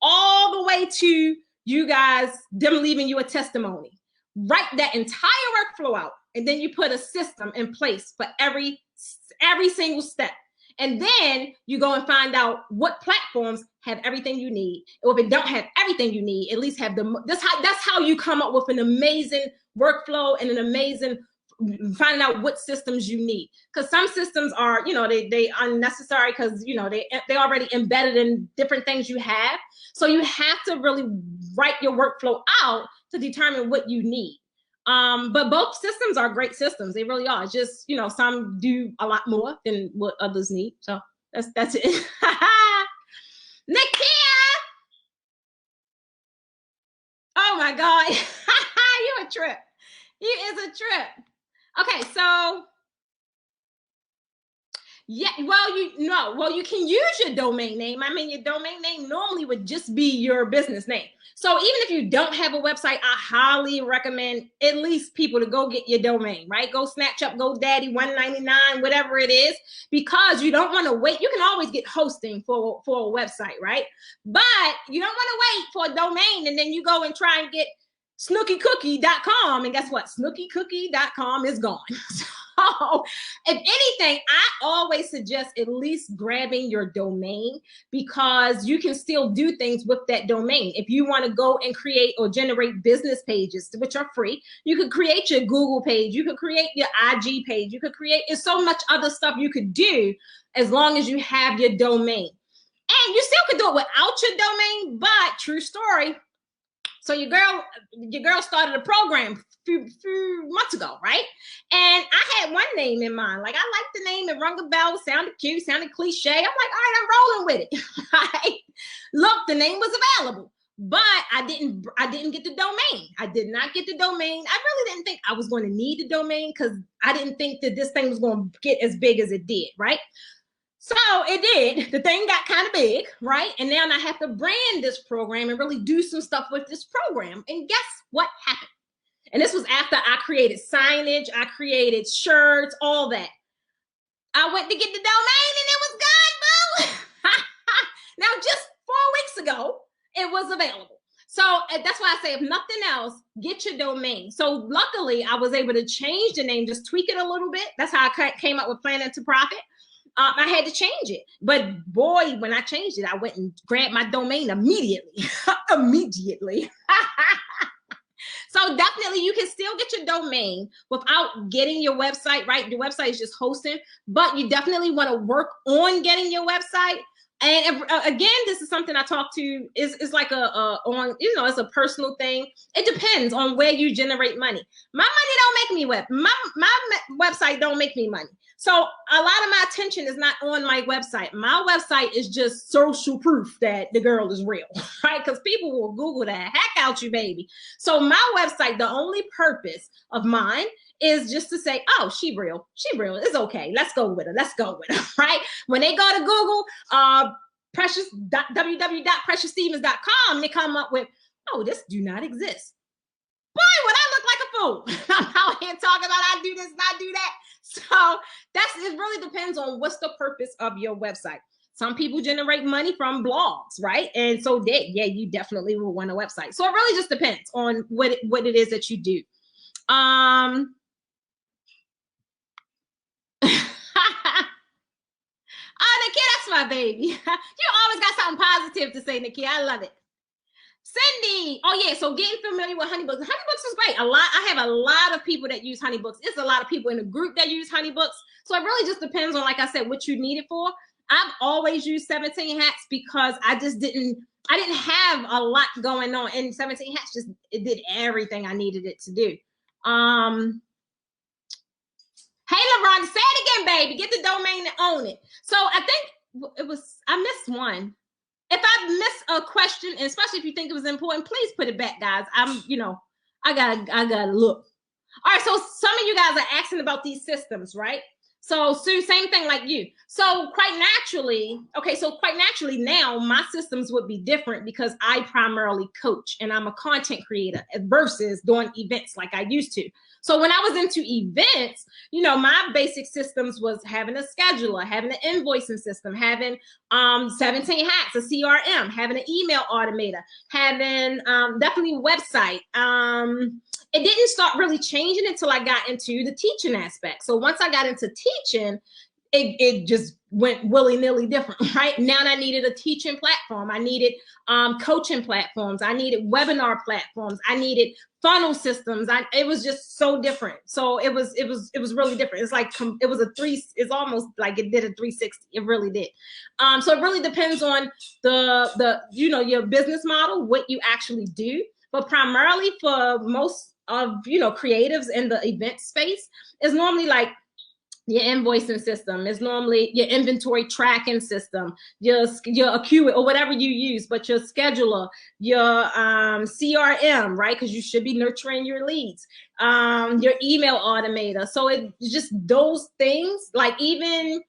all the way to you guys, them leaving you a testimony. Write that entire workflow out, and then you put a system in place for every single step. And then you go and find out what platforms have everything you need. Or if it don't have everything you need, at least have that's how you come up with an amazing workflow and an amazing finding out what systems you need. Because some systems are, they unnecessary because, they already embedded in different things you have. So you have to really write your workflow out to determine what you need. But both systems are great systems. They really are. It's just, some do a lot more than what others need. So that's it. Nakia! Oh my God. You're a trip. You is a trip. Okay, so yeah, you can use your domain name. I mean, your domain name normally would just be your business name. So even if you don't have a website, I highly recommend at least people to go get your domain, right? Go snatch up GoDaddy, $1.99, whatever it is, because you don't want to wait. You can always get hosting for a website, right? But you don't want to wait for a domain and then you go and try and get SnookyCookie.com, and guess what? SnookyCookie.com is gone. So if anything, I always suggest at least grabbing your domain because you can still do things with that domain. If you want to go and create or generate business pages, which are free, you could create your Google page, you could create your IG page, you could create so much other stuff you could do as long as you have your domain. And you still could do it without your domain, but true story. So your girl started a program few months ago, right? And I had one name in mind. Like, I liked the name. It rung a bell, sounded cute, sounded cliche. I'm like, all right, I'm rolling with it. Right? Look, the name was available, but I didn't get the domain. I did not get the domain. I really didn't think I was going to need the domain because I didn't think that this thing was going to get as big as it did, right? So it did. The thing got kind of big, right? And now I have to brand this program and really do some stuff with this program. And guess what happened? And this was after I created signage, I created shirts, all that. I went to get the domain and it was gone, boo. Now, just 4 weeks ago, it was available. So that's why I say, if nothing else, get your domain. So luckily, I was able to change the name, just tweak it a little bit. That's how I came up with Planning to Profit. I had to change it. But boy, when I changed it, I went and grabbed my domain immediately. Immediately. So definitely you can still get your domain without getting your website, right? Your website is just hosting, but you definitely want to work on getting your website. And again, this is something I talk to is like it's a personal thing. It depends on where you generate money. My money don't make me my website don't make me money. So a lot of my attention is not on my website. My website is just social proof that the girl is real, right? Because people will Google the heck out you, baby. So my website, the only purpose of mine is just to say, oh, she real. It's okay. Let's go with her, right? When they go to Google, www.preciousstevens.com, they come up with, oh, this do not exist. Boy, would I look like a fool. I'm out here talking about I do this and I do that. So it really depends on what's the purpose of your website. Some people generate money from blogs, right? And so you definitely will want a website. So it really just depends on what it is that you do. Oh, Nikki, that's my baby. You always got something positive to say, Nikki. I love it. Cindy, oh yeah, so getting familiar with HoneyBooks. HoneyBooks is great. I have a lot of people that use HoneyBooks. It's a lot of people in the group that use HoneyBooks. So it really just depends on, like I said, what you need it for. I've always used 17 Hats because I didn't have a lot going on, and 17 Hats it did everything I needed it to do. Hey, LeBron, say it again, baby. Get the domain and own it. So I think I missed one. If I miss a question, and especially if you think it was important, please put it back, guys. I gotta look. All right, so some of you guys are asking about these systems, right? So Sue, same thing like you. So quite naturally now my systems would be different because I primarily coach and I'm a content creator versus doing events like I used to. So when I was into events, my basic systems was having a scheduler, having an invoicing system, having 17 Hats, a CRM, having an email automator, having definitely a website. It didn't start really changing until I got into the teaching aspect. So once I got into teaching, it just went willy-nilly different, right? Now I needed a teaching platform. I needed coaching platforms. I needed webinar platforms. I needed funnel systems. It was just so different. So it was really different. It's like it's almost like it did a 360. It really did. So it really depends on your business model, what you actually do. But primarily for most of creatives in the event space is normally like your invoicing system, is normally your inventory tracking system, your Acquit or whatever you use, but your scheduler, your CRM, right? Because you should be nurturing your leads, your email automator. So it's just those things, like even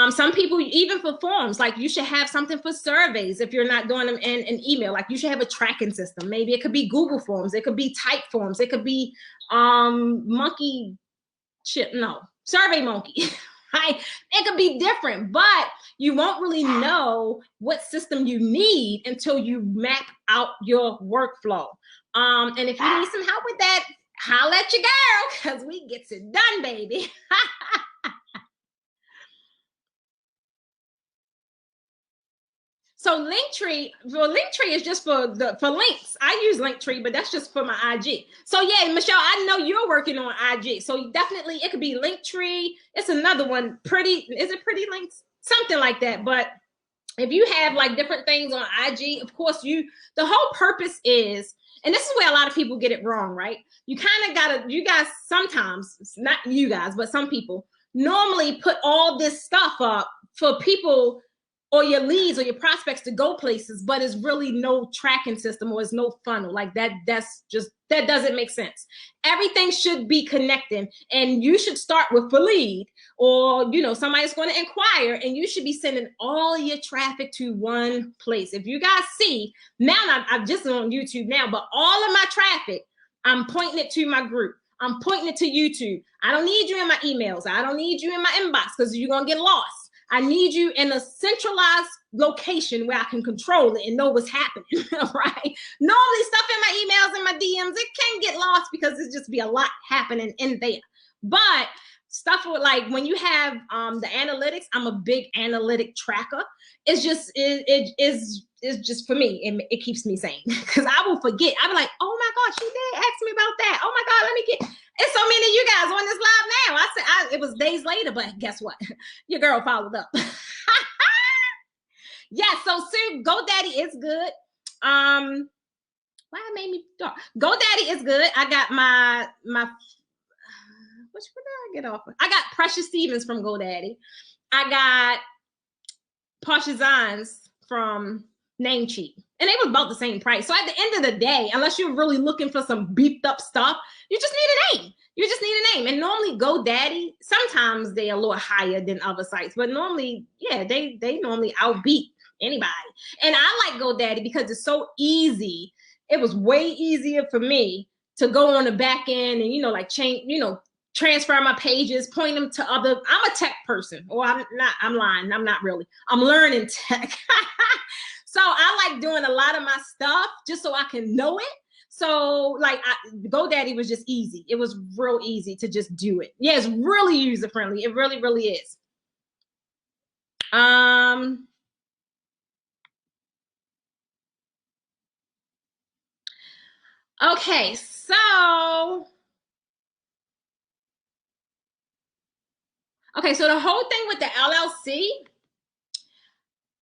some people, even for forms, like you should have something for surveys if you're not doing them in an email. Like you should have a tracking system. Maybe it could be Google Forms. It could be Type Forms. It could be Survey Monkey. Right? It could be different, but you won't really know what system you need until you map out your workflow. And if you need some help with that, holla at your girl, because we gets it done, baby. So Linktree is just for links. I use Linktree, but that's just for my IG. So yeah, Michelle, I know you're working on IG. So definitely it could be Linktree. It's another one, is it Pretty Links? Something like that. But if you have like different things on IG, of course the whole purpose is And this is where a lot of people get it wrong, right? You kind of gotta, you guys sometimes, not you guys, but some people normally put all this stuff up for people or your leads or your prospects to go places, but it's really no tracking system or it's no funnel. Like that doesn't make sense. Everything should be connecting, and you should start with a lead, or somebody's going to inquire, and you should be sending all your traffic to one place. If you guys see now, I'm just on YouTube now, but all of my traffic, I'm pointing it to my group. I'm pointing it to YouTube. I don't need you in my emails. I don't need you in my inbox because you're going to get lost. I need you in a centralized location where I can control it and know what's happening, right? Normally stuff in my emails and my DMs, it can get lost because it's just be a lot happening in there. But stuff with, like, when you have the analytics, I'm a big analytic tracker. It's just, it's just, for me, it keeps me sane because I will forget. I'll be like, oh my God, she did ask me about that. Oh my God, let me get, it's so many of you guys on this live now. I said, it was days later, but guess what? Your girl followed up. Yeah, so see, GoDaddy is good. Why it made me dark? GoDaddy is good. I got my what did I get off of? I got Precious Stevens from GoDaddy. I got Posh Designs from Namecheap. And they was about the same price. So at the end of the day, unless you're really looking for some beefed up stuff, you just need a name. You just need a name. And normally GoDaddy, sometimes they're a little higher than other sites, but normally, yeah, they normally outbeat anybody. And I like GoDaddy because it's so easy. It was way easier for me to go on the back end and, like change, transfer my pages, point them to other. I'm a tech person, or I'm lying. I'm not really. I'm learning tech. So I like doing a lot of my stuff just so I can know it. So like GoDaddy was just easy. It was real easy to just do it. Yeah, it's really user friendly. It really, really is. Okay, so the whole thing with the LLC,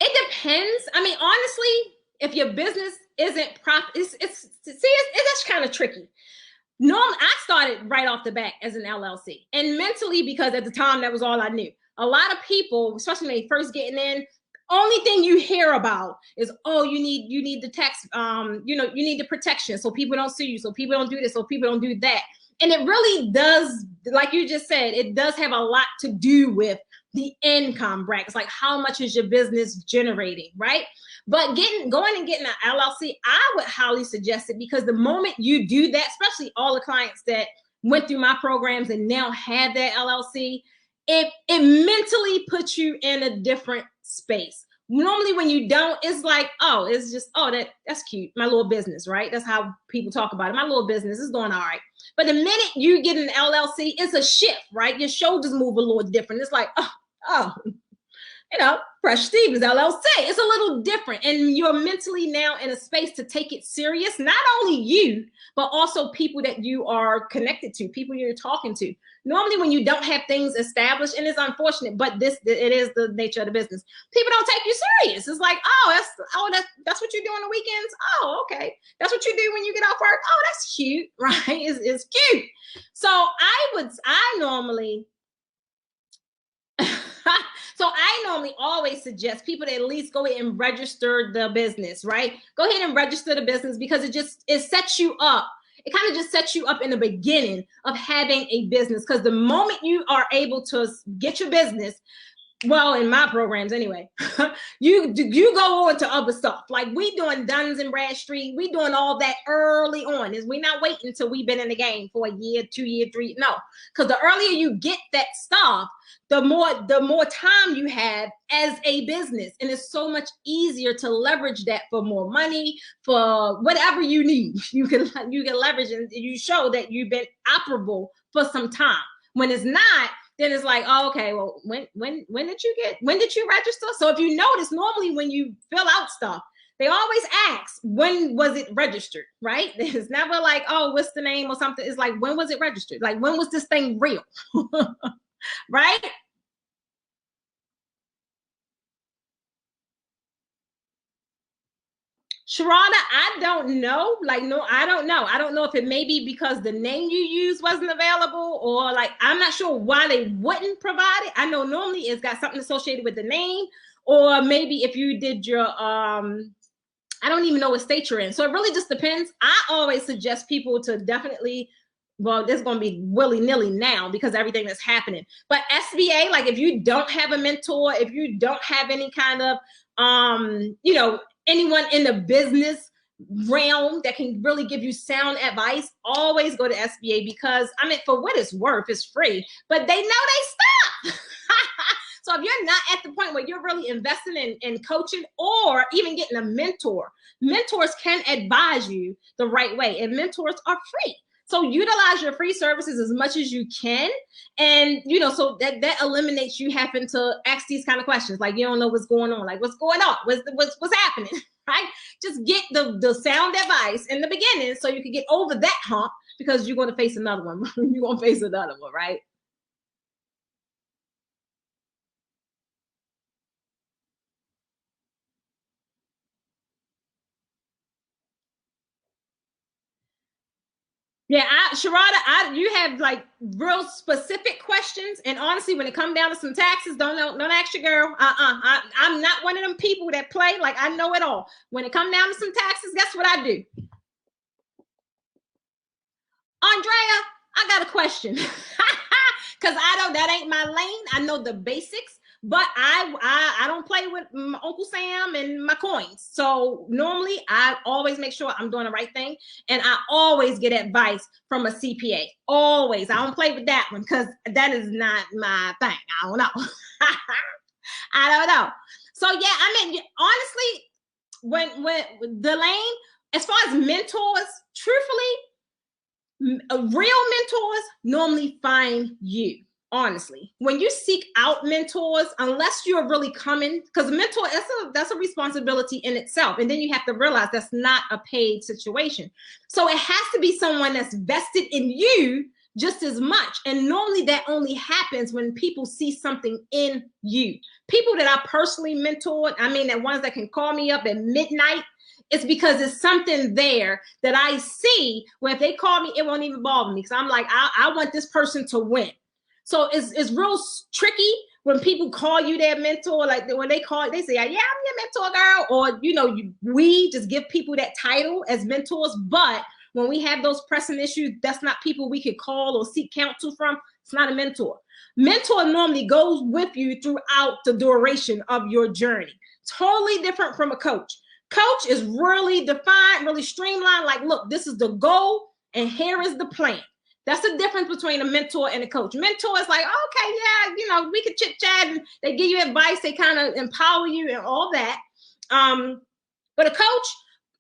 it depends. I mean, honestly, if your business isn't profit, it's kind of tricky. Normally, I started right off the bat as an LLC, and mentally, because at the time that was all I knew. A lot of people, especially when they first getting in, only thing you hear about is, oh, you need the tax, you need the protection so people don't sue you, so people don't do this, so people don't do that. And it really does, like you just said, it does have a lot to do with the income brackets, like how much is your business generating, right? But going and getting an LLC, I would highly suggest it, because the moment you do that, especially all the clients that went through my programs and now have that LLC, it mentally puts you in a different space. Normally when you don't, it's like, oh, it's just, oh, that's cute, my little business, right? That's how people talk about it. My little business is doing all right. But the minute you get an LLC, it's a shift, right? Your shoulders move a little different. It's like, oh, Precious Stevens LLC. It's a little different, and you're mentally now in a space to take it serious. Not only you, but also people that you are connected to, people you're talking to. Normally, when you don't have things established, and it's unfortunate, but it is the nature of the business. People don't take you serious. It's like, that's what you do on the weekends. Oh, okay, that's what you do when you get off work. Oh, that's cute, right? It's cute. So I normally. So I normally always suggest people to at least go ahead and register the business, right? Go ahead and register the business, because it sets you up. It kind of just sets you up in the beginning of having a business, because the moment you are able to get your business, well, in my programs anyway, you go on to other stuff. Like we doing Duns and Bradstreet, we doing all that early on. Is we not waiting until we've been in the game for a year, 2 years, 3. No, because the earlier you get that stuff, the more time you have as a business, and it's so much easier to leverage that for more money, for whatever you need. You can leverage, and you show that you've been operable for some time. When it's not, then it's like, oh, okay, well, when did you register? So if you notice, normally when you fill out stuff, they always ask, when was it registered, right? It's never like, oh, what's the name or something. It's like, when was it registered? Like, when was this thing real? Right? Sharada, I don't know. Like, no, I don't know. I don't know if it may be because the name you use wasn't available, or like, I'm not sure why they wouldn't provide it. I know normally it's got something associated with the name, or maybe if you did your, I don't even know what state you're in. So it really just depends. I always suggest people to definitely, well, this is going to be willy-nilly now because everything that's happening. But SBA, like if you don't have a mentor, if you don't have any kind of, you know, anyone in the business realm that can really give you sound advice, always go to SBA because, I mean, for what it's worth, it's free, but they know they stop. So if you're not at the point where you're really investing in coaching or even getting a mentor, mentors can advise you the right way, and mentors are free. So utilize your free services as much as you can. And, you know, so that eliminates you having to ask these kind of questions. Like, you don't know what's going on. Like, what's going on? What's happening? Right? Just get the sound advice in the beginning so you can get over that hump, because you're going to face another one. You're going to face another one, right? Yeah, Sharada, you have like real specific questions, and honestly, when it comes down to some taxes, don't ask your girl. I'm not one of them people that play like I know it all. When it comes down to some taxes, guess what I do? Andrea, I got a question. Because I know that ain't my lane. I know the basics, but I don't play with Uncle Sam and my coins. So normally I always make sure I'm doing the right thing. And I always get advice from a CPA. Always. I don't play with that one because that is not my thing. I don't know. I don't know. So yeah, I mean, honestly, when the lane, as far as mentors, truthfully, real mentors normally find you. Honestly, when you seek out mentors, unless you're really coming, because a mentor, that's a responsibility in itself, and then you have to realize that's not a paid situation. So it has to be someone that's vested in you just as much. And normally that only happens when people see something in you. People that I personally mentored, I mean, the ones that can call me up at midnight, it's because it's something there that I see where if they call me, it won't even bother me, because I'm like, I want this person to win. So it's real tricky when people call you their mentor. Like when they call, they say, yeah, I'm your mentor, girl. Or, you know, we just give people that title as mentors. But when we have those pressing issues, that's not people we could call or seek counsel from. It's not a mentor. Mentor normally goes with you throughout the duration of your journey. Totally different from a coach. Coach is really defined, really streamlined. Like, look, this is the goal and here is the plan. That's the difference between a mentor and a coach. Mentor is like, okay, yeah, you know, we could chit chat, and they give you advice, they kind of empower you and all that. But a coach,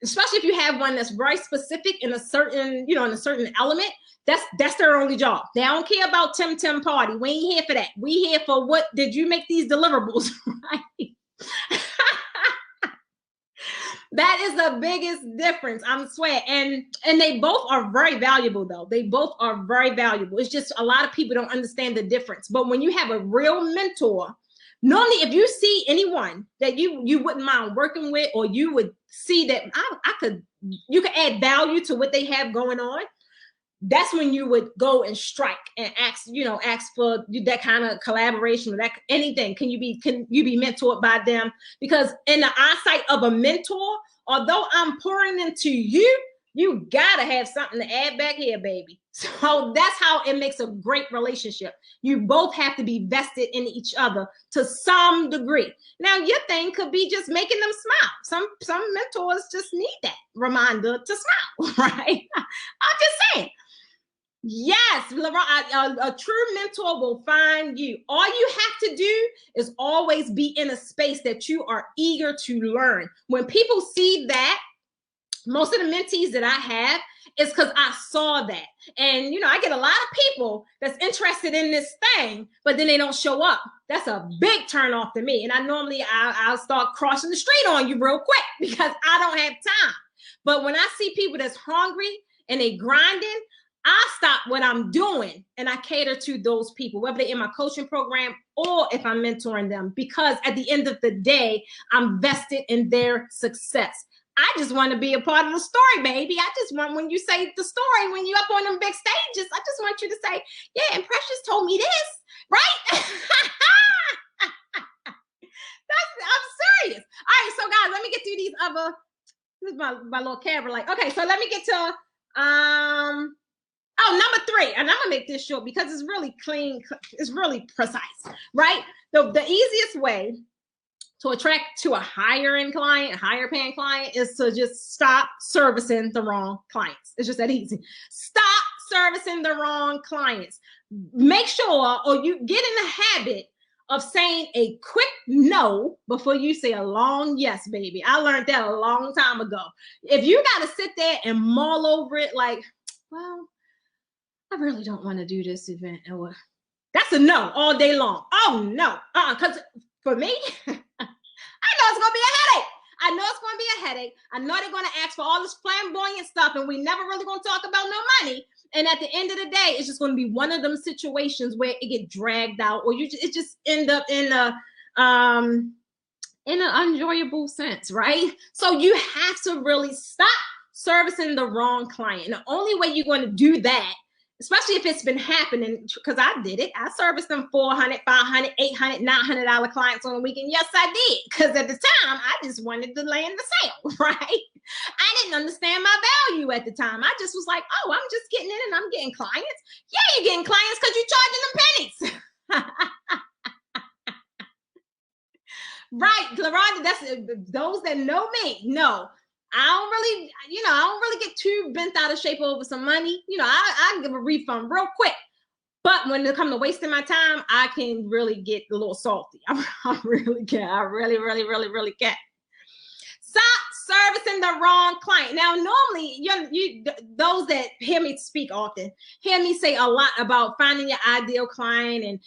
especially if you have one that's very specific in a certain, you know, in a certain element, that's their only job. They don't care about Tim party. We ain't here for that. We here for what did you make these deliverables, right? That is the biggest difference, I swear. And they both are very valuable, though. They both are very valuable. It's just a lot of people don't understand the difference. But when you have a real mentor, normally if you see anyone that you wouldn't mind working with, or you would see that you could add value to what they have going on, that's when you would go and strike and ask for that kind of collaboration, or that anything. Can you be mentored by them? Because in the eyesight of a mentor, although I'm pouring into you, you gotta have something to add back here, baby. So that's how it makes a great relationship. You both have to be vested in each other to some degree. Now, your thing could be just making them smile. Some mentors just need that reminder to smile, right? I'm just saying. Yes, a true mentor will find you. All you have to do is always be in a space that you are eager to learn. When people see that, most of the mentees that I have is because I saw that. And, you know, I get a lot of people that's interested in this thing, but then they don't show up. That's a big turn off to me. And I'll start crossing the street on you real quick because I don't have time. But when I see people that's hungry and they grinding, I stop what I'm doing and I cater to those people, whether they're in my coaching program or if I'm mentoring them, because at the end of the day, I'm vested in their success. I just want to be a part of the story, baby. I just want, when you say the story, when you up on them big stages, I just want you to say, yeah, and Precious told me this, right? I'm serious. All right, so guys, let me get through these other, this is my little camera light. Okay, so let me get to, number 3, and I'm gonna make this short because it's really clean, it's really precise, right? The easiest way to attract to a higher end client, higher paying client, is to just stop servicing the wrong clients. It's just that easy. Stop servicing the wrong clients. Make sure, or you get in the habit of saying a quick no before you say a long yes, baby. I learned that a long time ago. If you got to sit there and mull over it like, well, I really don't want to do this event, or that's a no all day long. Oh no, because for me, I know it's gonna be a headache. I know it's gonna be a headache. I know they're gonna ask for all this flamboyant stuff, and we never really gonna talk about no money. And at the end of the day, it's just gonna be one of them situations where it get dragged out, or it just end up in an unenjoyable sense, right? So you have to really stop servicing the wrong client. And the only way you're going to do that, especially if it's been happening, because I did it. I serviced them $400, $500, $800, $900 clients on the weekend. Yes, I did. Because at the time, I just wanted to land the sale, right? I didn't understand my value at the time. I just was like, oh, I'm just getting in and I'm getting clients. Yeah, you're getting clients because you're charging them pennies. Right, LaRonda, that's those that know me know. I don't really get too bent out of shape over some money. I give a refund real quick. But when it comes to wasting my time, I can really get a little salty. I really can. I really, really, really, really can. Stop servicing the wrong client. Now, normally, those that hear me speak often hear me say a lot about finding your ideal client and,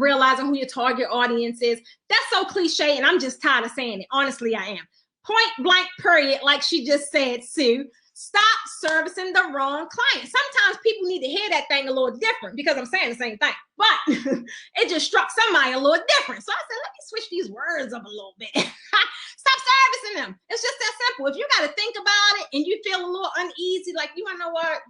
realizing who your target audience is. That's so cliche, and I'm just tired of saying it. Honestly, I am. Point blank, period, like she just said, Sue. Stop servicing the wrong client. Sometimes people need to hear that thing a little different because I'm saying the same thing, but it just struck somebody a little different. So I said, let me switch these words up a little bit. Stop servicing them. It's just that simple. If you got to think about it and you feel a little uneasy, like, you want to know what?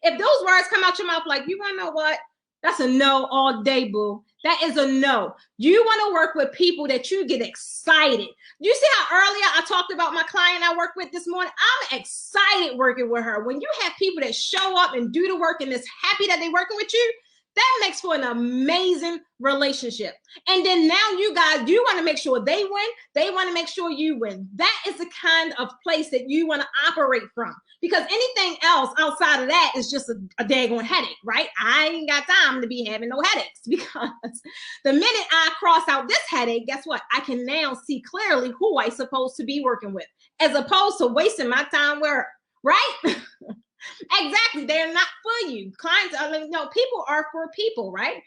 If those words come out your mouth like, you want to know what? That's a no all day, boo. That is a no. You want to work with people that you get excited. You see how earlier I talked about my client I work with this morning? I'm excited working with her. When you have people that show up and do the work and is happy that they're working with you, that makes for an amazing relationship. And then now you want to make sure they win. They want to make sure you win. That is the kind of place that you want to operate from. Because anything else outside of that is just a daggone headache, right? I ain't got time to be having no headaches, because the minute I cross out this headache, guess what? I can now see clearly who I'm supposed to be working with, as opposed to wasting my time where, right? Exactly. They're not for you. Clients are, people are for people, right?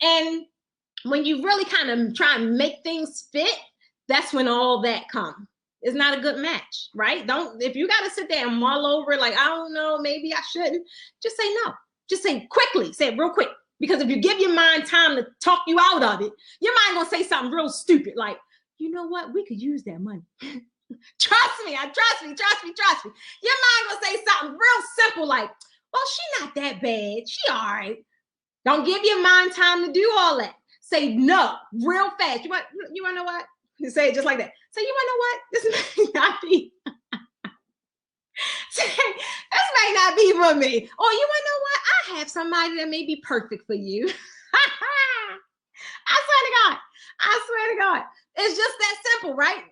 And when you really kind of try and make things fit, that's when all that comes. It's not a good match, right? If you got to sit there and mull over it, like, I don't know, maybe I shouldn't, just say no. Just say quickly, say it real quick. Because if you give your mind time to talk you out of it, your mind gonna say something real stupid, like, you know what? We could use that money. Trust me. Your mind gonna say something real simple like, well, she not that bad. She all right. Don't give your mind time to do all that. Say no real fast. You want to know what? You say it just like that. Say, you want to know what? This may not be. Say, this may not be for me. Or you want to know what? I have somebody that may be perfect for you. I swear to God. It's just that simple, right?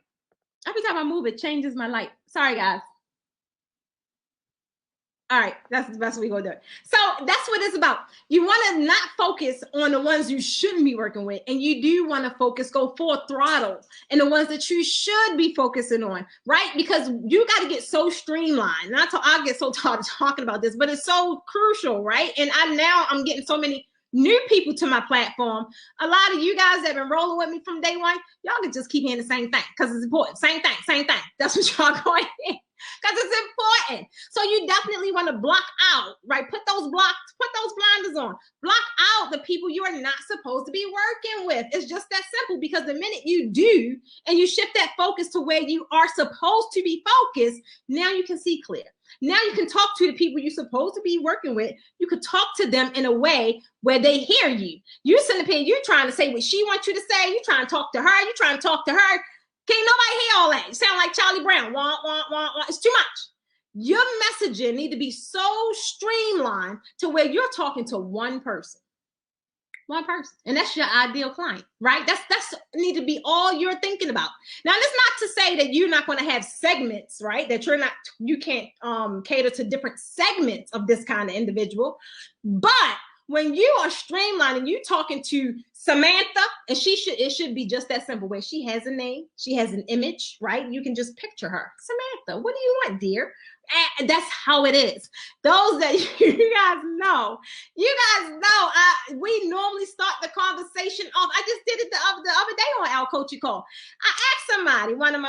Every time I move, it changes my light. Sorry, guys. All right, that's the best we gonna do it. So that's what it's about. You want to not focus on the ones you shouldn't be working with, and you do want to go full throttle in the ones that you should be focusing on, right? Because you got to get so streamlined. I'll get so tired of talking about this, but it's so crucial, right? And I'm getting so many new people to my platform. A lot of you guys that have been rolling with me from day one, y'all can just keep hearing the same thing because it's important. Same thing. That's what y'all going in. because it's important. So you definitely want to block out, right? Put those blinders on. Block out the people you are not supposed to be working with. It's just that simple, because the minute you do and you shift that focus to where you are supposed to be focused, now you can see clear. Now you can talk to the people you're supposed to be working with. You could talk to them in a way where they hear you. You're sitting up here, you're trying to say what she wants you to say. You're trying to talk to her. You're trying to talk to her. Can't nobody hear all that. You sound like Charlie Brown. Wah, wah, wah, wah. It's too much. Your messaging need to be so streamlined to where you're talking to one person. One person. And that's your ideal client, right? That's need to be all you're thinking about. Now, that's not to say that you're not going to have segments, right? That you can't cater to different segments of this kind of individual. But when you are streamlined and you're talking to Samantha, and it should be just that simple, where she has a name, she has an image, right? You can just picture her. Samantha, what do you want, dear? And that's how it is. Those that you guys know, we normally start the conversation off. I just did it the other day on Our Coaching Call. I asked somebody, one of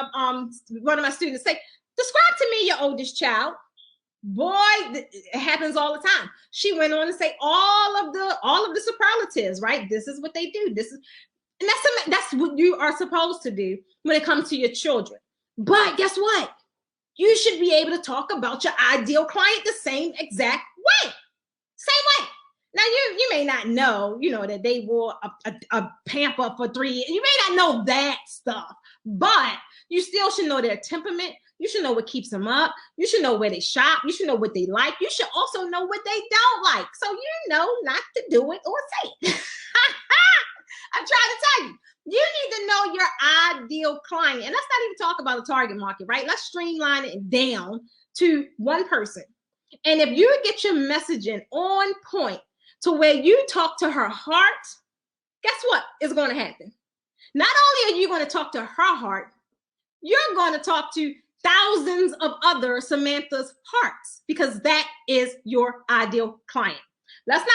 my students, say, describe to me your oldest child. Boy, it happens all the time. She went on to say all of the superlatives, right? This is what they do. And that's what you are supposed to do when it comes to your children. But guess what? You should be able to talk about your ideal client the same exact way. Same way. Now, you may not know, that they wore a pamper for 3 years. You may not know that stuff, but you still should know their temperament. You should know what keeps them up. You should know where they shop. You should know what they like. You should also know what they don't like, so you know not to do it or say it. I'm trying to tell you. You need to know your ideal client. And let's not even talk about the target market, right? Let's streamline it down to one person. And if you get your messaging on point to where you talk to her heart, guess what is going to happen? Not only are you going to talk to her heart, you're going to talk to thousands of other Samantha's hearts, because that is your ideal client. We're not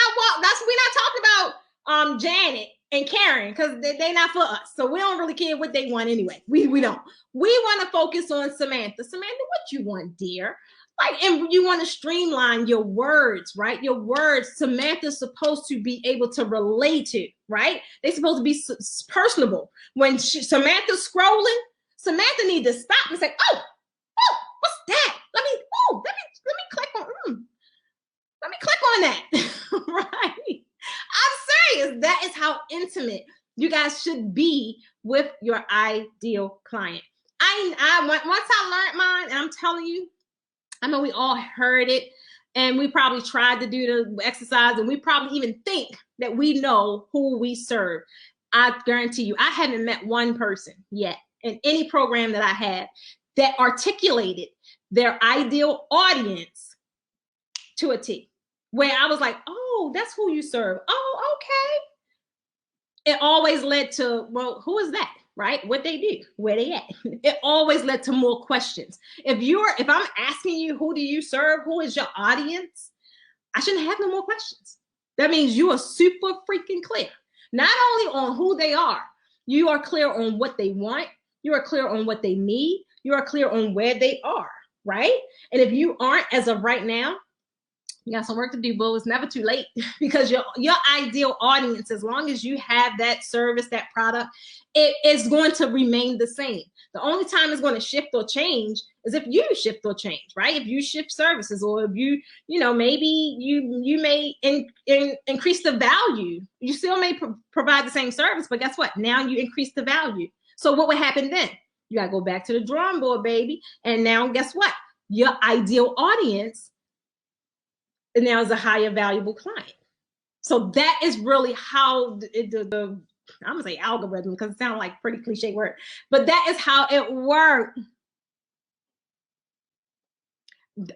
talking about Janet and Karen, because they're not for us. So we don't really care what they want anyway. We don't. We want to focus on Samantha. Samantha, what you want, dear? And you want to streamline your words, right? Your words, Samantha's supposed to be able to relate to, right? They're supposed to be personable. When Samantha's scrolling, Samantha needs to stop and say, oh, what's that? Let me click on, let me click on that, right? I'm serious. That is how intimate you guys should be with your ideal client. Once I learned mine, and I'm telling you, I know we all heard it, and we probably tried to do the exercise, and we probably even think that we know who we serve. I guarantee you, I haven't met one person yet in any program that I had that articulated their ideal audience to a T, where I was like, oh, that's who you serve. Oh, okay. It always led to, well, who is that? Right? What they do, where they at. It always led to more questions. If I'm asking you, who do you serve? Who is your audience? I shouldn't have no more questions. That means you are super freaking clear. Not only on who they are, you are clear on what they want. You are clear on what they need. You are clear on where they are, right? And if you aren't, as of right now, you got some work to do, boo. It's never too late, because your ideal audience, as long as you have that service, that product, it is going to remain the same. The only time it's going to shift or change is if you shift or change, right? If you shift services, or if maybe you may increase the value. You still may provide the same service, but guess what? Now you increase the value. So what would happen then? You got to go back to the drawing board, baby. And now guess what? Your ideal audience now is a higher valuable client. So that is really how I'm gonna say algorithm, because it sounds like a pretty cliche word, but that is how it works.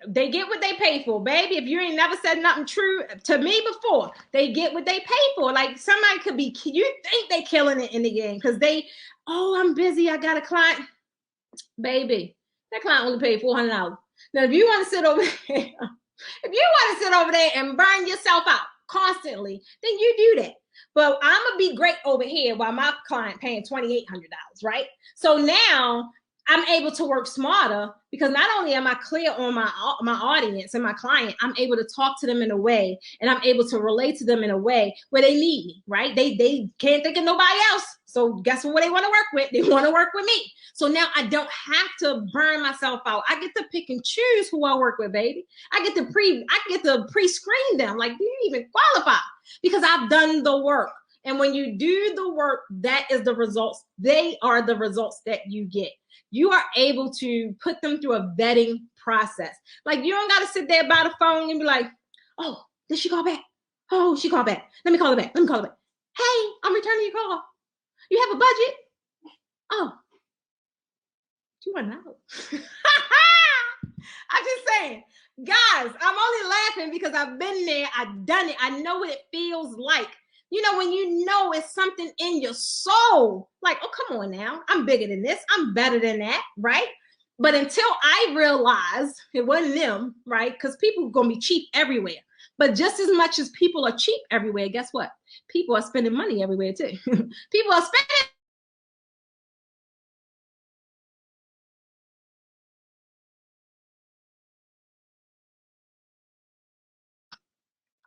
They get what they pay for, baby. If you ain't never said nothing true to me before, they get what they pay for. Like, somebody could be, you think they killing it in the game because I'm busy, I got a client. Baby, that client only paid $400. Now, if you want to sit over there, and burn yourself out constantly, then you do that. But I'm gonna be great over here while my client paying $2,800, right? So now I'm able to work smarter because not only am I clear on my audience and my client, I'm able to talk to them in a way, and I'm able to relate to them in a way where they need me, right? They can't think of nobody else. So guess what they want to work with? They want to work with me. So now I don't have to burn myself out. I get to pick and choose who I work with, baby. I get to pre-screen them. Like, do you even qualify? Because I've done the work. And when you do the work, that is the results. They are the results that you get. You are able to put them through a vetting process. Like, you don't got to sit there by the phone and be like, oh, did she call back? Oh, she called back. Let me call her back. Let me call her back. Hey, I'm returning your call. You have a budget? Oh, you are not. I'm just saying, guys, I'm only laughing because I've been there. I've done it. I know what it feels like. You know, when you know it's something in your soul, like, oh, come on now. I'm bigger than this. I'm better than that, right? But until I realized it wasn't them, right? Because people are going to be cheap everywhere. But just as much as people are cheap everywhere, guess what? People are spending money everywhere too. People are spending.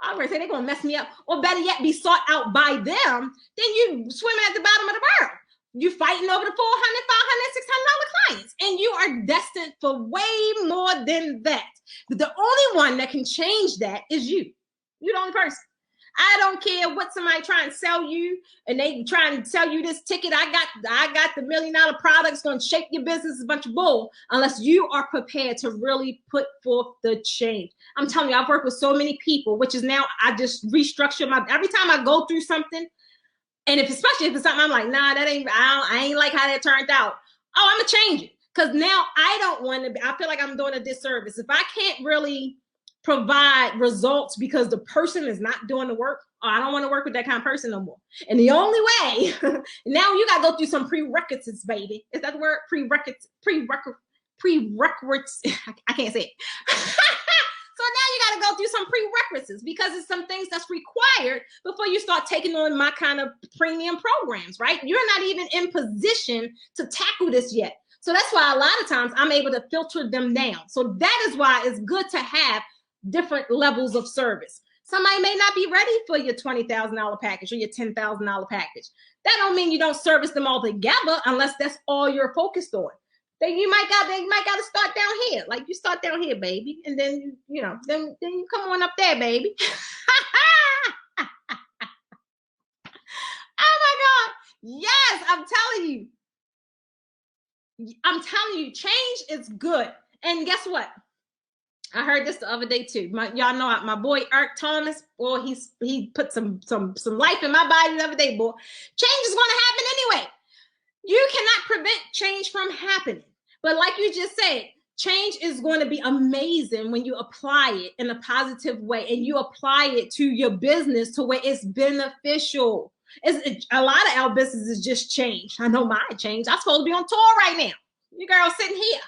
I already say they're going to mess me up, or better yet, be sought out by them. Then you swimming at the bottom of the barrel. You're fighting over the $400, $500, $600 clients, and you are destined for way more than that. The only one that can change that is you. You're the only person. I don't care what somebody trying to sell you, and they trying to sell you this ticket. I got the $1 million products going to shake your business, a bunch of bull, unless you are prepared to really put forth the change. I'm telling you, I've worked with so many people, which is now I just restructure every time I go through something, and especially if it's something I'm like, nah, that ain't, I ain't like how that turned out. Oh, I'm gonna change it, because now I don't want to be. I feel like I'm doing a disservice if I can't really provide results because the person is not doing the work. Oh, I don't want to work with that kind of person no more. And the only way, now you got to go through some prerequisites, baby. Is that the word? Prerequisites. I can't say it. So now you got to go through some prerequisites because it's some things that's required before you start taking on my kind of premium programs, right? You're not even in position to tackle this yet. So that's why a lot of times I'm able to filter them down. So that is why it's good to have different levels of service. Somebody may not be ready for your $20,000 package or your $10,000 package. That don't mean you don't service them all together unless that's all you're focused on. Then you might got to start down here. Like, you start down here, baby, and then then you come on up there, baby. Oh my God. Yes, I'm telling you, change is good. And guess what? I heard this the other day too. Y'all know my boy Eric Thomas. Boy, he put some life in my body the other day. Boy, change is going to happen anyway. You cannot prevent change from happening. But like you just said, change is going to be amazing when you apply it in a positive way, and you apply it to your business to where it's beneficial. A lot of our business is just change. I know mine changed. I'm supposed to be on tour right now. You girl sitting here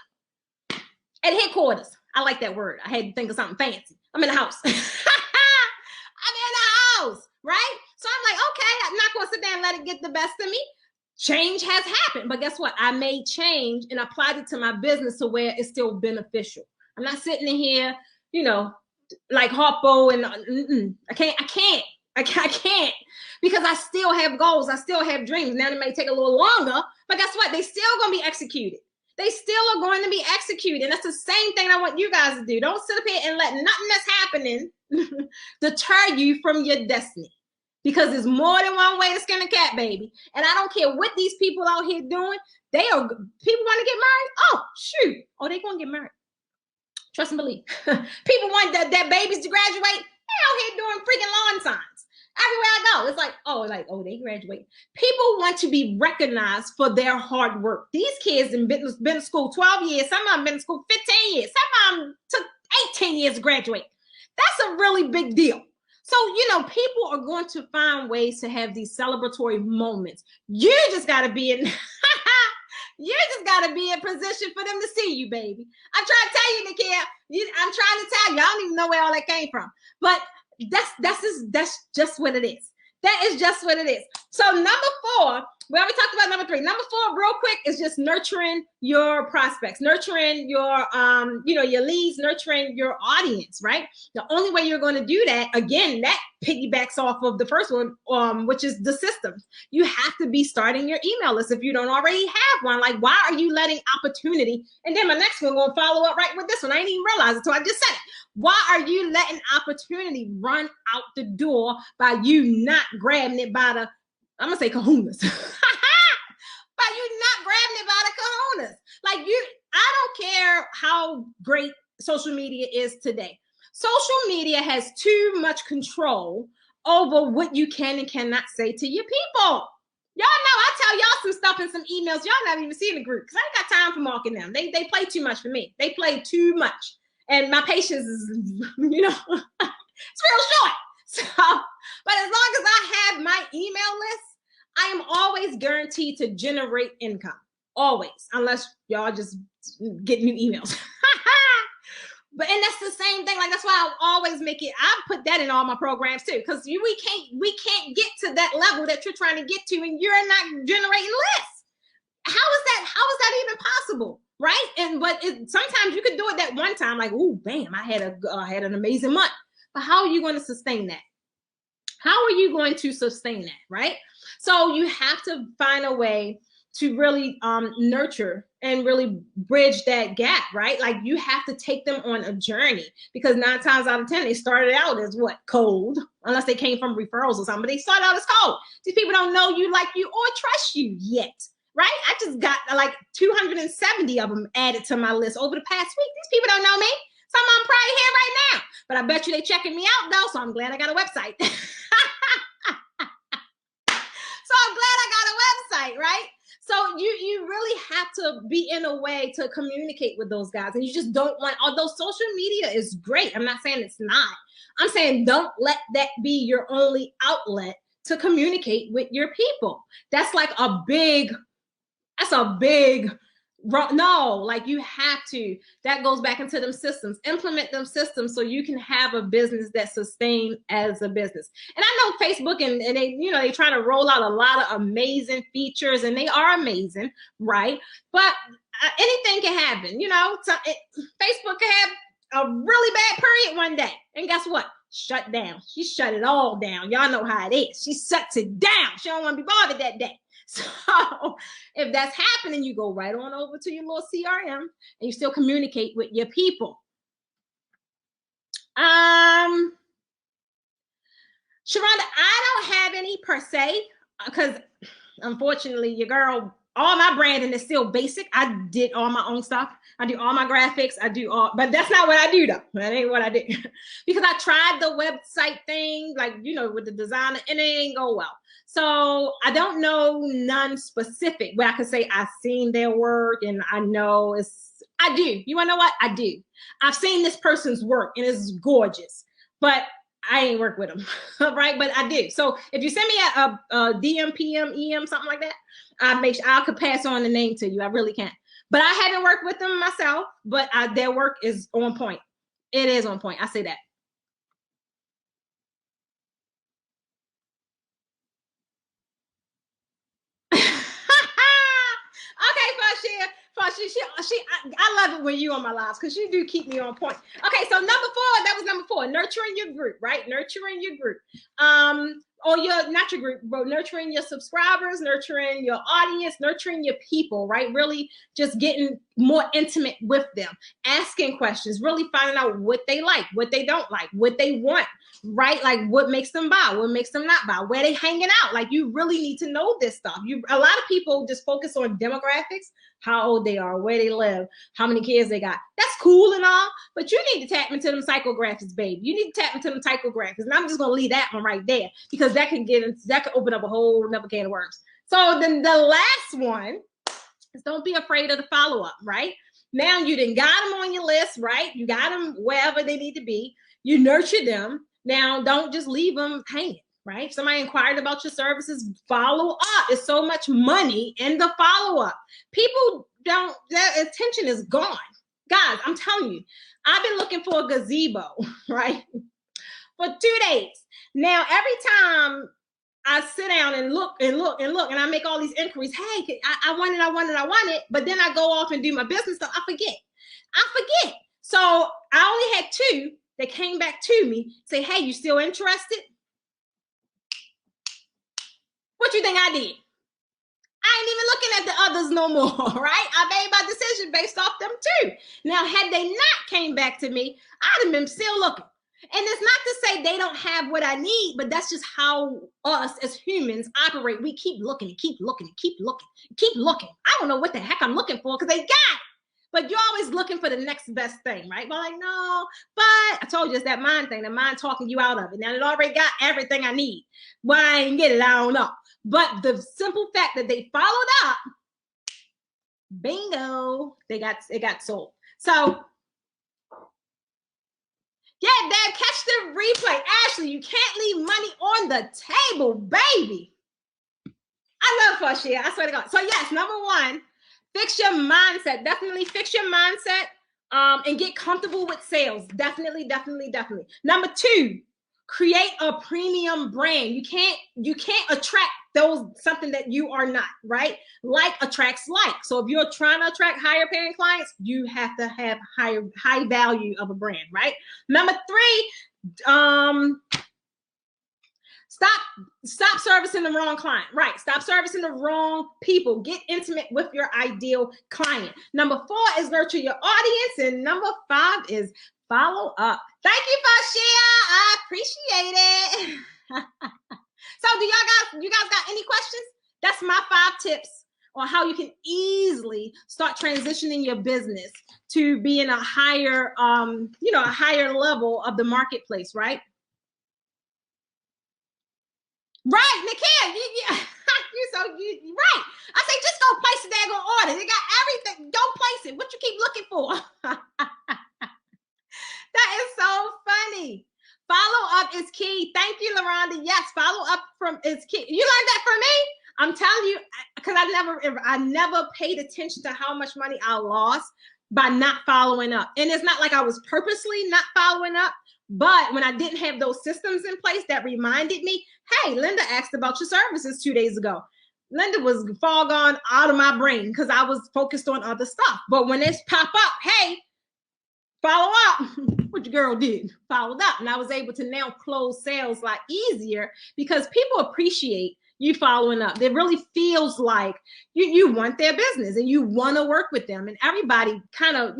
at headquarters. I like that word. I had to think of something fancy. I'm in the house. I'm in the house, right? So I'm like, okay, I'm not going to sit there and let it get the best of me. Change has happened, but guess what? I made change and applied it to my business to where it's still beneficial. I'm not sitting in here, like Harpo and I can't because I still have goals. I still have dreams. Now it may take a little longer, but guess what? They still going to be executed. They still are going to be executed. And that's the same thing I want you guys to do. Don't sit up here and let nothing that's happening deter you from your destiny. Because there's more than one way to skin a cat, baby. And I don't care what these people out here doing. People want to get married. Oh, shoot. Oh, they're going to get married. Trust and believe. People want their babies to graduate. They're out here doing freaking lawn signs. Everywhere I go, it's like, oh, they graduate. People want to be recognized for their hard work. These kids have been to school 12 years. Some of them been to school 15 years. Some of them took 18 years to graduate. That's a really big deal. So, people are going to find ways to have these celebratory moments. You just got to be in position for them to see you, baby. I'm trying to tell you, Nikia. I'm trying to tell you. I don't even know where all that came from. But that's just what it is. That is just what it is. So number 4, We already talked about number 3. Number 4, real quick, is just nurturing your prospects, nurturing your, your leads, nurturing your audience, right? The only way you're going to do that, again, that piggybacks off of the first one, which is the systems. You have to be starting your email list if you don't already have one. Like, why are you letting opportunity? And then my next one going to follow up right with this one. I didn't even realize it until I just said it. Why are you letting opportunity run out the door by you not grabbing it by the, I'm gonna say kahunas. But you're not grabbing it by the kahunas. Like I don't care how great social media is today. Social media has too much control over what you can and cannot say to your people. Y'all know I tell y'all some stuff in some emails. Y'all not even seeing the group because I ain't got time for marking them. They play too much for me. They play too much. And my patience is, it's real short. So, but as long as I have my email list, I am always guaranteed to generate income. Always. Unless y'all just get new emails. And that's the same thing. Like, that's why I always make it, I put that in all my programs too. Because we can't get to that level that you're trying to get to and you're not generating lists. How is that even possible? Right? But sometimes you could do it that one time, like, oh, bam, I had an amazing month. But how are you going to sustain that? How are you going to sustain that? Right? So you have to find a way to really nurture and really bridge that gap, right? Like, you have to take them on a journey, because 9 times out of 10, they started out as what? Cold, unless they came from referrals or something, but they started out as cold. These people don't know you, like you, or trust you yet. Right? I just got like 270 of them added to my list over the past week. These people don't know me. Some of them probably here right now. But I bet you they checking me out though, so I'm glad I got a website. So I'm glad I got a website, right? So you really have to be in a way to communicate with those guys. And you just don't want, although social media is great, I'm not saying it's not. I'm saying don't let that be your only outlet to communicate with your people. That's like a big no, like, you have to, that goes back into them systems, implement them systems so you can have a business that sustains as a business. And I know Facebook and they, they trying to roll out a lot of amazing features, and they are amazing, right? But anything can happen, Facebook can have a really bad period one day, and guess what? Shut down. She shut it all down. Y'all know how it is. She shuts it down. She don't want to be bothered that day. So if that's happening, you go right on over to your little CRM and you still communicate with your people. Sharonda, I don't have any per se, because unfortunately your girl, all my branding is still basic. I did all my own stuff. I do all my graphics. But that's not what I do though. That ain't what I do. Because I tried the website thing, like, with the designer, and it ain't go well. So I don't know none specific where I could say I've seen their work and I know I do. You wanna know what? I do. I've seen this person's work and it's gorgeous, but I ain't work with them, right? But I do. So if you send me a DM, PM, EM, something like that, I could pass on the name to you. I really can. But I haven't worked with them myself, but their work is on point. It is on point. I say that. Okay, I love it when you on my lives, because you do keep me on point. Okay, so number 4, that was number 4, nurturing your group, right? Nurturing your group. Or not your group, but nurturing your subscribers, nurturing your audience, nurturing your people, right? Really just getting more intimate with them, asking questions, really finding out what they like, what they don't like, what they want, right? Like, what makes them buy, what makes them not buy, where they hanging out. Like, you really need to know this stuff. A lot of people just focus on demographics, how old they are, where they live, how many kids they got. That's cool and all, but you need to tap into them psychographics, babe. You need to tap into them psychographics. And I'm just going to leave that one right there, because that can open up a whole another can of worms. So then the last one is, don't be afraid of the follow-up, right? Now you done got them on your list, right? You got them wherever they need to be. You nurture them. Now don't just leave them hanging, right? Somebody inquired about your services, follow up. There's so much money in the follow-up. People their attention is gone. Guys, I'm telling you, I've been looking for a gazebo, right? For 2 days. Now, every time I sit down and look and look and look, and I make all these inquiries. Hey, I want it. But then I go off and do my business stuff. I forget. So I only had 2 that came back to me, say, hey, you still interested? What you think I did? I ain't even looking at the others no more, right? I made my decision based off them too. Now, had they not came back to me, I'd have been still looking. And it's not to say they don't have what I need, but that's just how us as humans operate. We keep looking and keep looking and keep looking and keep looking. I don't know what the heck I'm looking for because they got it. But you're always looking for the next best thing, right? But like, no, but I told you it's that mind thing, the mind talking you out of it. Now it already got everything I need. Why I ain't get it, I don't know. But the simple fact that they followed up, bingo, it got sold. So yeah, Dad, catch the replay. Ashley, you can't leave money on the table, baby. I love Farshia, I swear to God. So yes, number 1, fix your mindset. Definitely fix your mindset and get comfortable with sales. Definitely. Number 2, create a premium brand. You can't attract something that you are not, right? Like attracts like. So if you're trying to attract higher paying clients, you have to have high value of a brand, right? Number 3, stop servicing the wrong client, right? Stop servicing the wrong people. Get intimate with your ideal client. Number 4 is nurture your audience, and number 5 is follow up. Thank you, Farshia. I appreciate it. So do you guys got any questions? That's my 5 tips on how you can easily start transitioning your business to be in a higher, a higher level of the marketplace, right? Right, Nakia, you right. I say just go place the daggone order. They got everything. Go place it. What you keep looking for? That is so funny. Follow up is key. Thank you, LaRonda. Yes, follow up is key. You learned that from me? I'm telling you, because I never paid attention to how much money I lost by not following up. And it's not like I was purposely not following up, but when I didn't have those systems in place that reminded me, hey, Linda asked about your services 2 days ago. Linda was far gone out of my brain because I was focused on other stuff. But when it's pop up, hey, follow up. What your girl did, followed up. And I was able to now close sales a lot easier because people appreciate you following up. It really feels like you want their business and you want to work with them. And everybody kind of,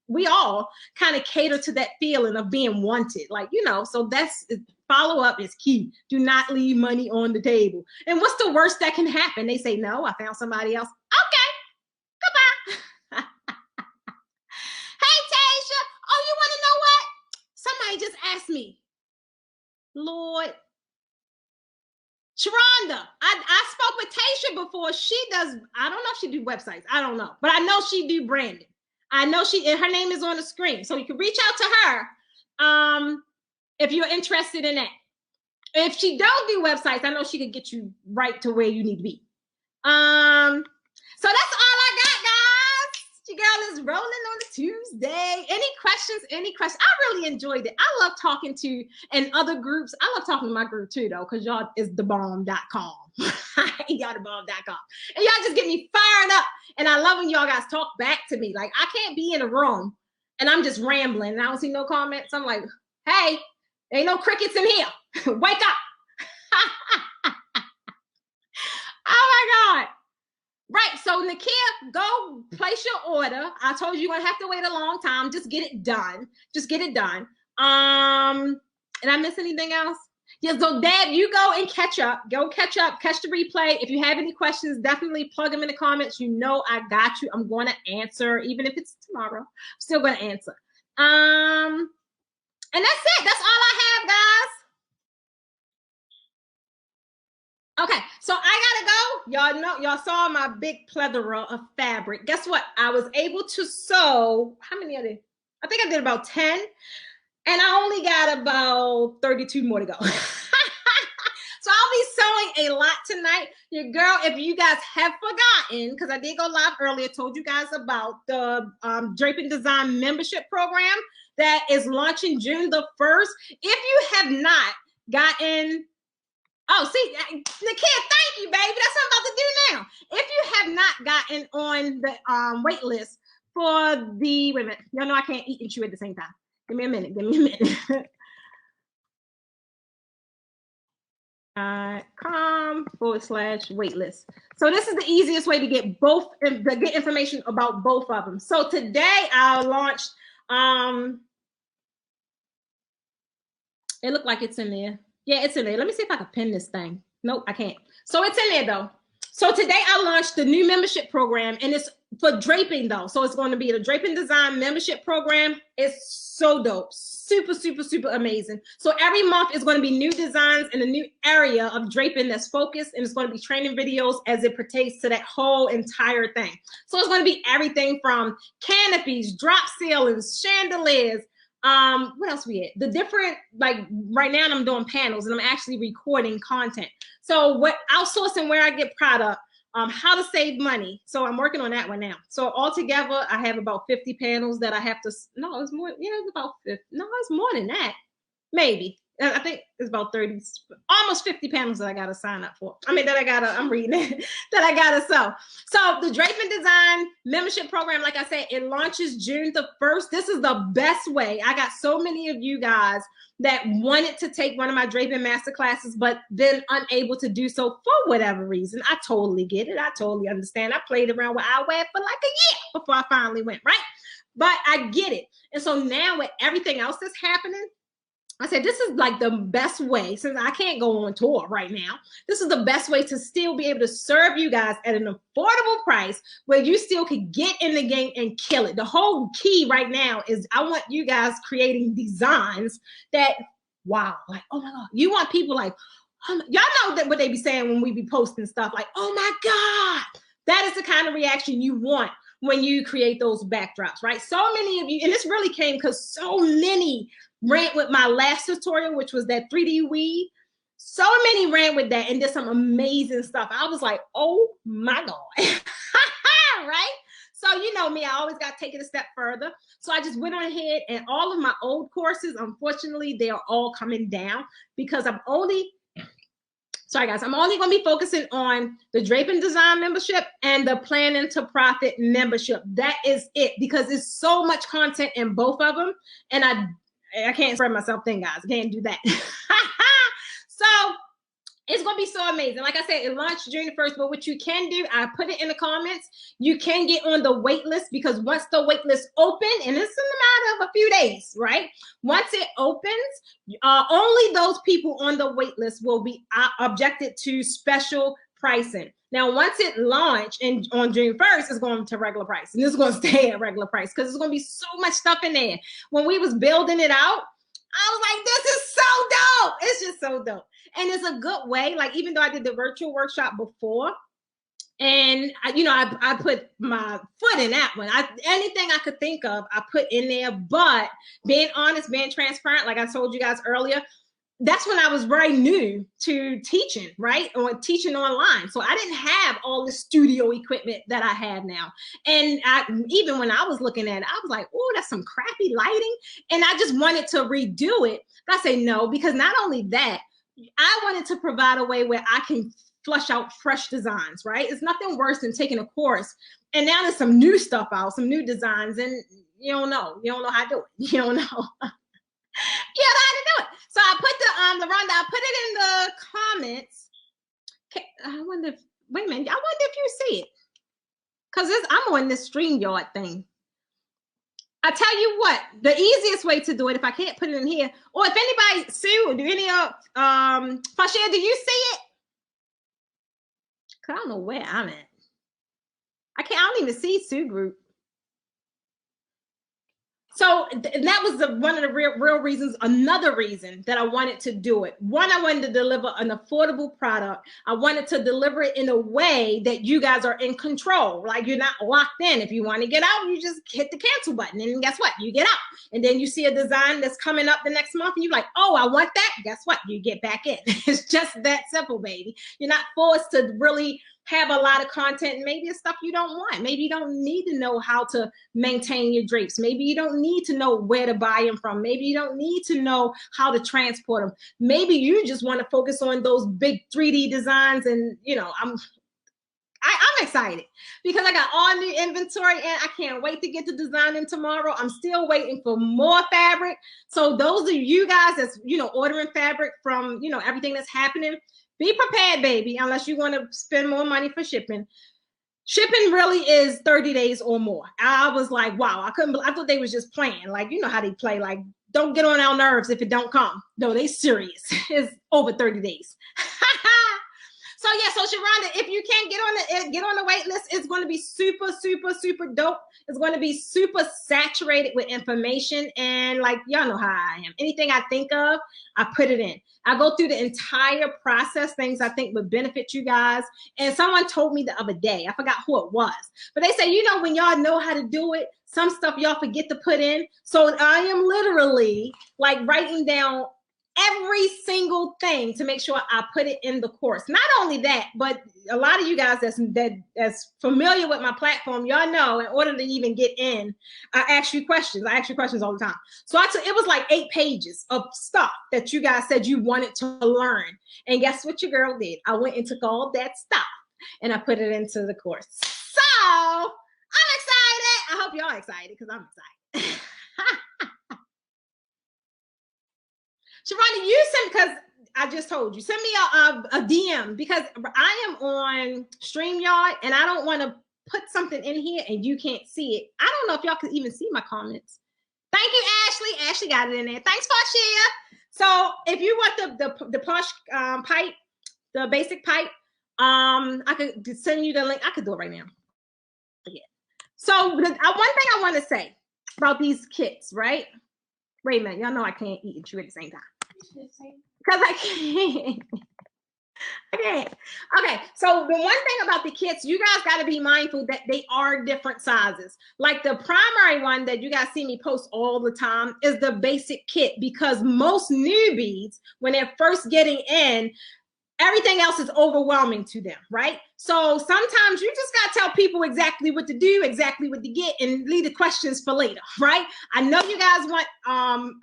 we all kind of cater to that feeling of being wanted. Like, so that's follow up is key. Do not leave money on the table. And what's the worst that can happen? They say, no, I found somebody else. Okay, goodbye. Hey, Tasha. Oh, you want to know what? Somebody just asked me, Lord, Sharonda, I spoke with Tasha before. She does, I don't know if she do websites. I don't know. But I know she do branding. I know her name is on the screen. So you can reach out to her if you're interested in that. If she don't do websites, I know she could get you right to where you need to be. So that's all I got, guys. Your girl is rolling on a Tuesday. Any questions? I really enjoyed it. I love talking to and other groups. I love talking to my group too, though, because y'all is thebomb.com. Y'all thebomb.com. And y'all just get me fired up. And I love when y'all guys talk back to me. Like, I can't be in a room and I'm just rambling and I don't see no comments. I'm like, hey, ain't no crickets in here. Wake up. Oh my God. Right. So Nakia, go place your order. I told you you're going to have to wait a long time. Just get it done. And I miss anything else? Yeah, so Dad, you go and catch up. Catch the replay. If you have any questions, definitely plug them in the comments. I got you. I'm going to answer, even if it's tomorrow. I'm still going to answer. And that's it. That's all I have, guys. Okay, so I gotta go. Y'all saw my big plethora of fabric. Guess what? I was able to sew, how many are there? I think I did about 10. And I only got about 32 more to go. So I'll be sewing a lot tonight. Your girl, if you guys have forgotten, because I did go live earlier, told you guys about the Draping Design membership program that is launching June the 1st. If you have not gotten Oh, see, Nakia, thank you, baby. That's what I'm about to do now. If you have not gotten on the wait list for the, wait a minute, y'all know I can't eat and chew at the same time. Give me a minute. Give me a minute. com/waitlist. So this is the easiest way to get both, to get information about both of them. So today I launched, it looked like it's in there. Yeah, it's in there. Let me see if I can pin this thing. Nope, I can't. So it's in there though. So today I launched the new membership program, and it's for draping though. So it's going to be the Draping Design membership program. It's so dope. Super, super, super amazing. So every month is going to be new designs in a new area of draping that's focused, and it's going to be training videos as it pertains to that whole entire thing. So it's going to be everything from canopies, drop ceilings, chandeliers, what else we had? The different, like right now I'm doing panels and I'm actually recording content. So what outsourcing where I get product, how to save money. So I'm working on that one now. So altogether I have about 50 panels that I have to, no, it's more, yeah, it's about 50. No, it's more than that. Maybe. I think it's about 30, almost 50 panels that I got to sign up for. I mean, that I got to, I'm reading it, that I got to sell. So the Draping Design membership program, like I said, it launches June the 1st. This is the best way. I got so many of you guys that wanted to take one of my draping masterclasses, but then unable to do so for whatever reason. I totally get it. I totally understand. I played around with eyewear for like a year before I finally went, right? But I get it. And so now with everything else that's happening, I said, this is like the best way, since I can't go on tour right now, this is the best way to still be able to serve you guys at an affordable price where you still could get in the game and kill it. The whole key right now is I want you guys creating designs that, wow, like, oh my God, you want people like, y'all know that what they be saying when we be posting stuff like, oh my God, that is the kind of reaction you want when you create those backdrops, right? So many of you, and this really came because so many ran with my last tutorial, which was that 3D weave. So many ran with that and did some amazing stuff. I was like, oh my God, right? So you know me, I always got to take it a step further. So I just went on ahead, and all of my old courses, unfortunately, they are all coming down because I'm only, sorry guys, I'm only going to be focusing on the Draping Design membership and the Planning to Profit membership. That is it, because there's so much content in both of them, and I can't spread myself thin, guys. I can't do that. So it's going to be so amazing. Like I said, it launched June 1st, but what you can do, I put it in the comments, you can get on the wait list, because once the wait list open, and it's in a matter of a few days, right? Once it opens, only those people on the wait list will be objected to special pricing. Now, once it launched and on June 1st, it's going to regular price, and it's going to stay at regular price because there's going to be so much stuff in there. When we was building it out, I was like, this is so dope. It's just so dope. And it's a good way, like even though I did the virtual workshop before, and I put my foot in that one. Anything I could think of, I put in there. But being honest, being transparent, like I told you guys earlier, that's when I was very new to teaching, right? Or teaching online. So I didn't have all the studio equipment that I have now. And even when I was looking at it, I was like, oh, that's some crappy lighting. And I just wanted to redo it. But I say no, because not only that, I wanted to provide a way where I can flush out fresh designs, right? It's nothing worse than taking a course and now there's some new stuff out, some new designs, and you don't know how to do it. You don't know. You don't know how to do it. So I put the LaRonda, I put it in the comments. Okay, I wonder if, wait a minute, I wonder if you see it. Because I'm on this StreamYard thing. I tell you what, the easiest way to do it, if I can't put it in here, or if anybody, Sue, do any of, Fashia, do you see it? Because I don't know where I'm at. I don't even see Sue group. So that was one of the real reasons, another reason that I wanted to do it. One, I wanted to deliver an affordable product. I wanted to deliver it in a way that you guys are in control. Like you're not locked in. If you want to get out, you just hit the cancel button. And guess what? You get out. And then you see a design that's coming up the next month and you're like, oh, I want that. Guess what? You get back in. It's just that simple, baby. You're not forced to really have a lot of content, and maybe it's stuff you don't want. Maybe you don't need to know how to maintain your drapes. Maybe you don't need to know where to buy them from. Maybe you don't need to know how to transport them. Maybe you just want to focus on those big 3D designs. And you know, I'm excited because I got all new inventory and I can't wait to get to designing tomorrow. I'm still waiting for more fabric. So those of you guys that's, you know, ordering fabric from, you know, everything that's happening, be prepared, baby, unless you want to spend more money for shipping. Shipping really is 30 days or more. I was like, wow, I thought they was just playing. Like, you know how they play, like, don't get on our nerves if it don't come. No, they serious. It's over 30 days. So yeah, so Sharonda, if you can't get on the wait list, it's going to be super, super, super dope. It's going to be super saturated with information. And like, y'all know how I am. Anything I think of, I put it in. I go through the entire process, things I think would benefit you guys. And someone told me the other day, I forgot who it was, but they say, you know, when y'all know how to do it, some stuff y'all forget to put in. So I am literally like writing down every single thing to make sure I put it in the course. Not only that, but a lot of you guys that's familiar with my platform, y'all know in order to even get in, I ask you questions. I ask you questions all the time. So it was like 8 pages of stuff that you guys said you wanted to learn. And guess what your girl did? I went and took all that stuff and I put it into the course. So I'm excited. I hope y'all excited because I'm excited. Sharonda, you send, because I just told you, send me a DM because I am on StreamYard and I don't want to put something in here and you can't see it. I don't know if y'all can even see my comments. Thank you, Ashley. Ashley got it in there. Thanks, Portia. So if you want the plush pipe, the basic pipe, I could send you the link. I could do it right now. Yeah. So one thing I want to say about these kits, right? Wait a minute, y'all know I can't eat and chew at the same time. Because I can't. Okay. So the one thing about the kits, you guys got to be mindful that they are different sizes. Like the primary one that you guys see me post all the time is the basic kit, because most newbies, when they're first getting in, everything else is overwhelming to them, right? So sometimes you just got to tell people exactly what to do, exactly what to get, and leave the questions for later, right? I know you guys want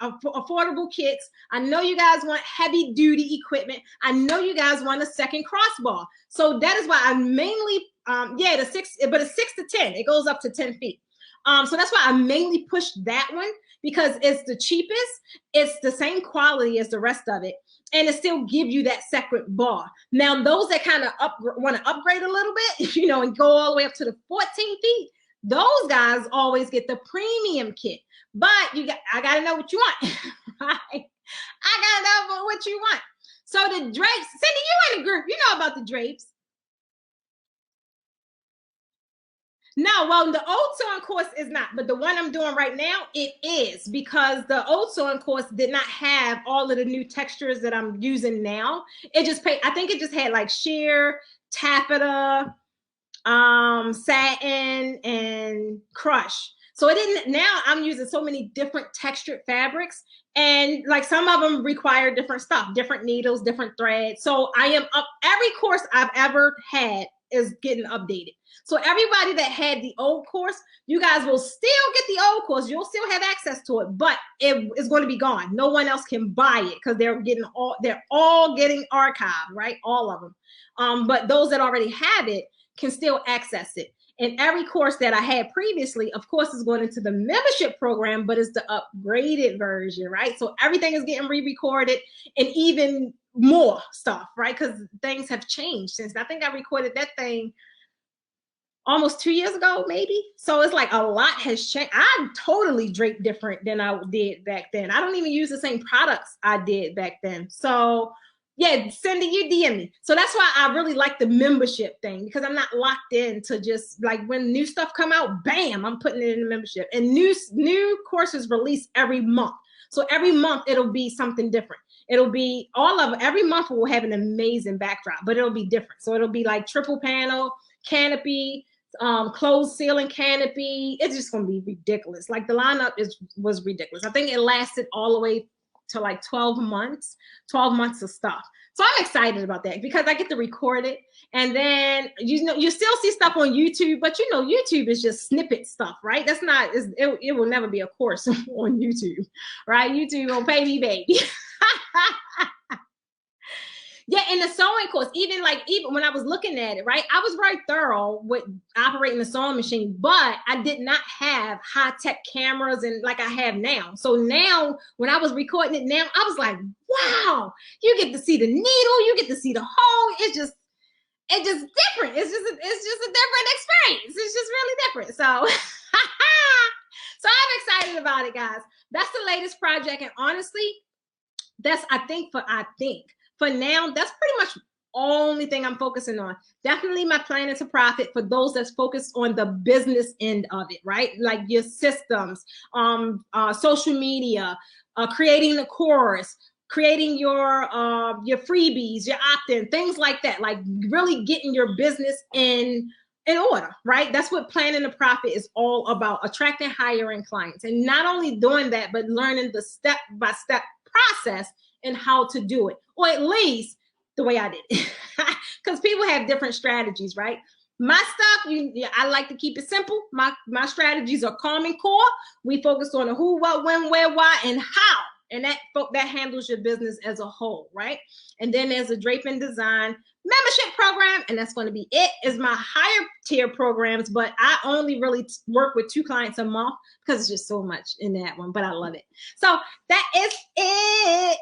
affordable kits. I know you guys want heavy duty equipment. I know you guys want a second crossbar. So that is why I mainly, the 6, but it's 6 to 10. It goes up to 10 feet. So that's why I mainly push that one, because it's the cheapest. It's the same quality as the rest of it. And it still give you that separate bar. Now, those that kind of want to upgrade a little bit, you know, and go all the way up to the 14 feet, those guys always get the premium kit. But I got to know what you want, right? I got to know what you want. So the drapes, Cindy, you in the group, you know about the drapes. No, well, the old sewing course is not, but the one I'm doing right now, it is, because the old sewing course did not have all of the new textures that I'm using now. It just I think it just had like sheer, taffeta, satin, and crush. So it didn't, now I'm using so many different textured fabrics, and like some of them require different stuff, different needles, different threads. So I am up, every course I've ever had is getting updated. So everybody that had the old course, you guys will still get the old course. You'll still have access to it, but it is going to be gone. No one else can buy it because they're all getting archived, right? All of them. But those that already have it can still access it. And every course that I had previously, of course, is going into the membership program, but it's the upgraded version, right? So everything is getting re-recorded and even more stuff, right? Because things have changed since I think I recorded that thing almost 2 years ago, maybe. So it's like a lot has changed. I totally drape different than I did back then. I don't even use the same products I did back then. So yeah, Cindy, you DM me. So that's why I really like the membership thing, because I'm not locked in to just like when new stuff come out, bam, I'm putting it in the membership. And new courses release every month. So every month it'll be something different. It'll be every month will have an amazing backdrop, but it'll be different. So it'll be like triple panel, canopy, closed ceiling canopy. It's just going to be ridiculous. Like the lineup was ridiculous. I think it lasted all the way to like 12 months of stuff. So I'm excited about that because I get to record it. And then, you know, you still see stuff on YouTube, but you know, YouTube is just snippet stuff, right? That's not, it will never be a course on YouTube, right? YouTube will pay me, baby. Yeah, in the sewing course, even when I was looking at it, right, I was very thorough with operating the sewing machine, but I did not have high-tech cameras and like I have now. So now when I was recording it now, I was like, wow, you get to see the needle, you get to see the hole. It's just different. It's just a different experience. It's just really different. So so I'm excited about it, guys. That's the latest project. And honestly, I think for now, that's pretty much only thing I'm focusing on. Definitely my plan to profit for those that's focused on the business end of it, right? Like your systems, social media, creating the course, creating your freebies, your opt-in, things like that. Like really getting your business in order, right? That's what planning to profit is all about, attracting, hiring clients. And not only doing that, but learning the step-by-step process and how to do it, or at least the way I did it. Because people have different strategies, right? My stuff, I like to keep it simple. My strategies are calm and core. We focus on the who, what, when, where, why, and how. And that handles your business as a whole, right? And then there's a Draping Design membership program, and that's going to be it. Is my higher tier programs, but I only really work with 2 clients a month because it's just so much in that one, but I love it. So that is it.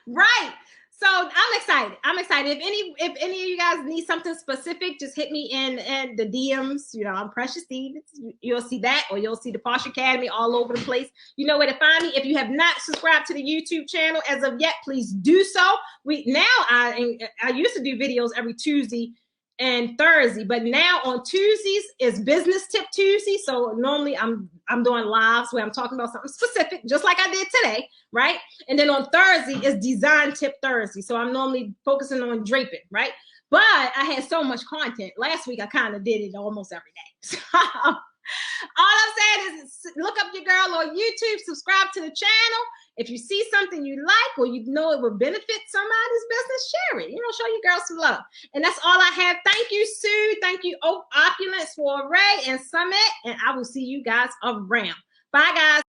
Right. So I'm excited. If any of you guys need something specific, just hit me in the DMs. You know, I'm Precious Stevens. You'll see that, or you'll see the Posh Academy all over the place. You know where to find me. If you have not subscribed to the YouTube channel as of yet, please do so. I used to do videos every Tuesday and Thursday, but now on Tuesdays is Business Tip Tuesday. So normally I'm doing lives where I'm talking about something specific, just like I did today, right? And then on Thursday is Design Tip Thursday. So I'm normally focusing on draping, right? But I had so much content. Last week I kind of did it almost every day. So all I'm saying is look up your girl on YouTube, subscribe to the channel. If you see something you like or you know it would benefit somebody's business, share it. You know, show your girl some love. And that's all I have. Thank you, Sue. Thank you, Opulence, for Ray and Summit. And I will see you guys around. Bye, guys.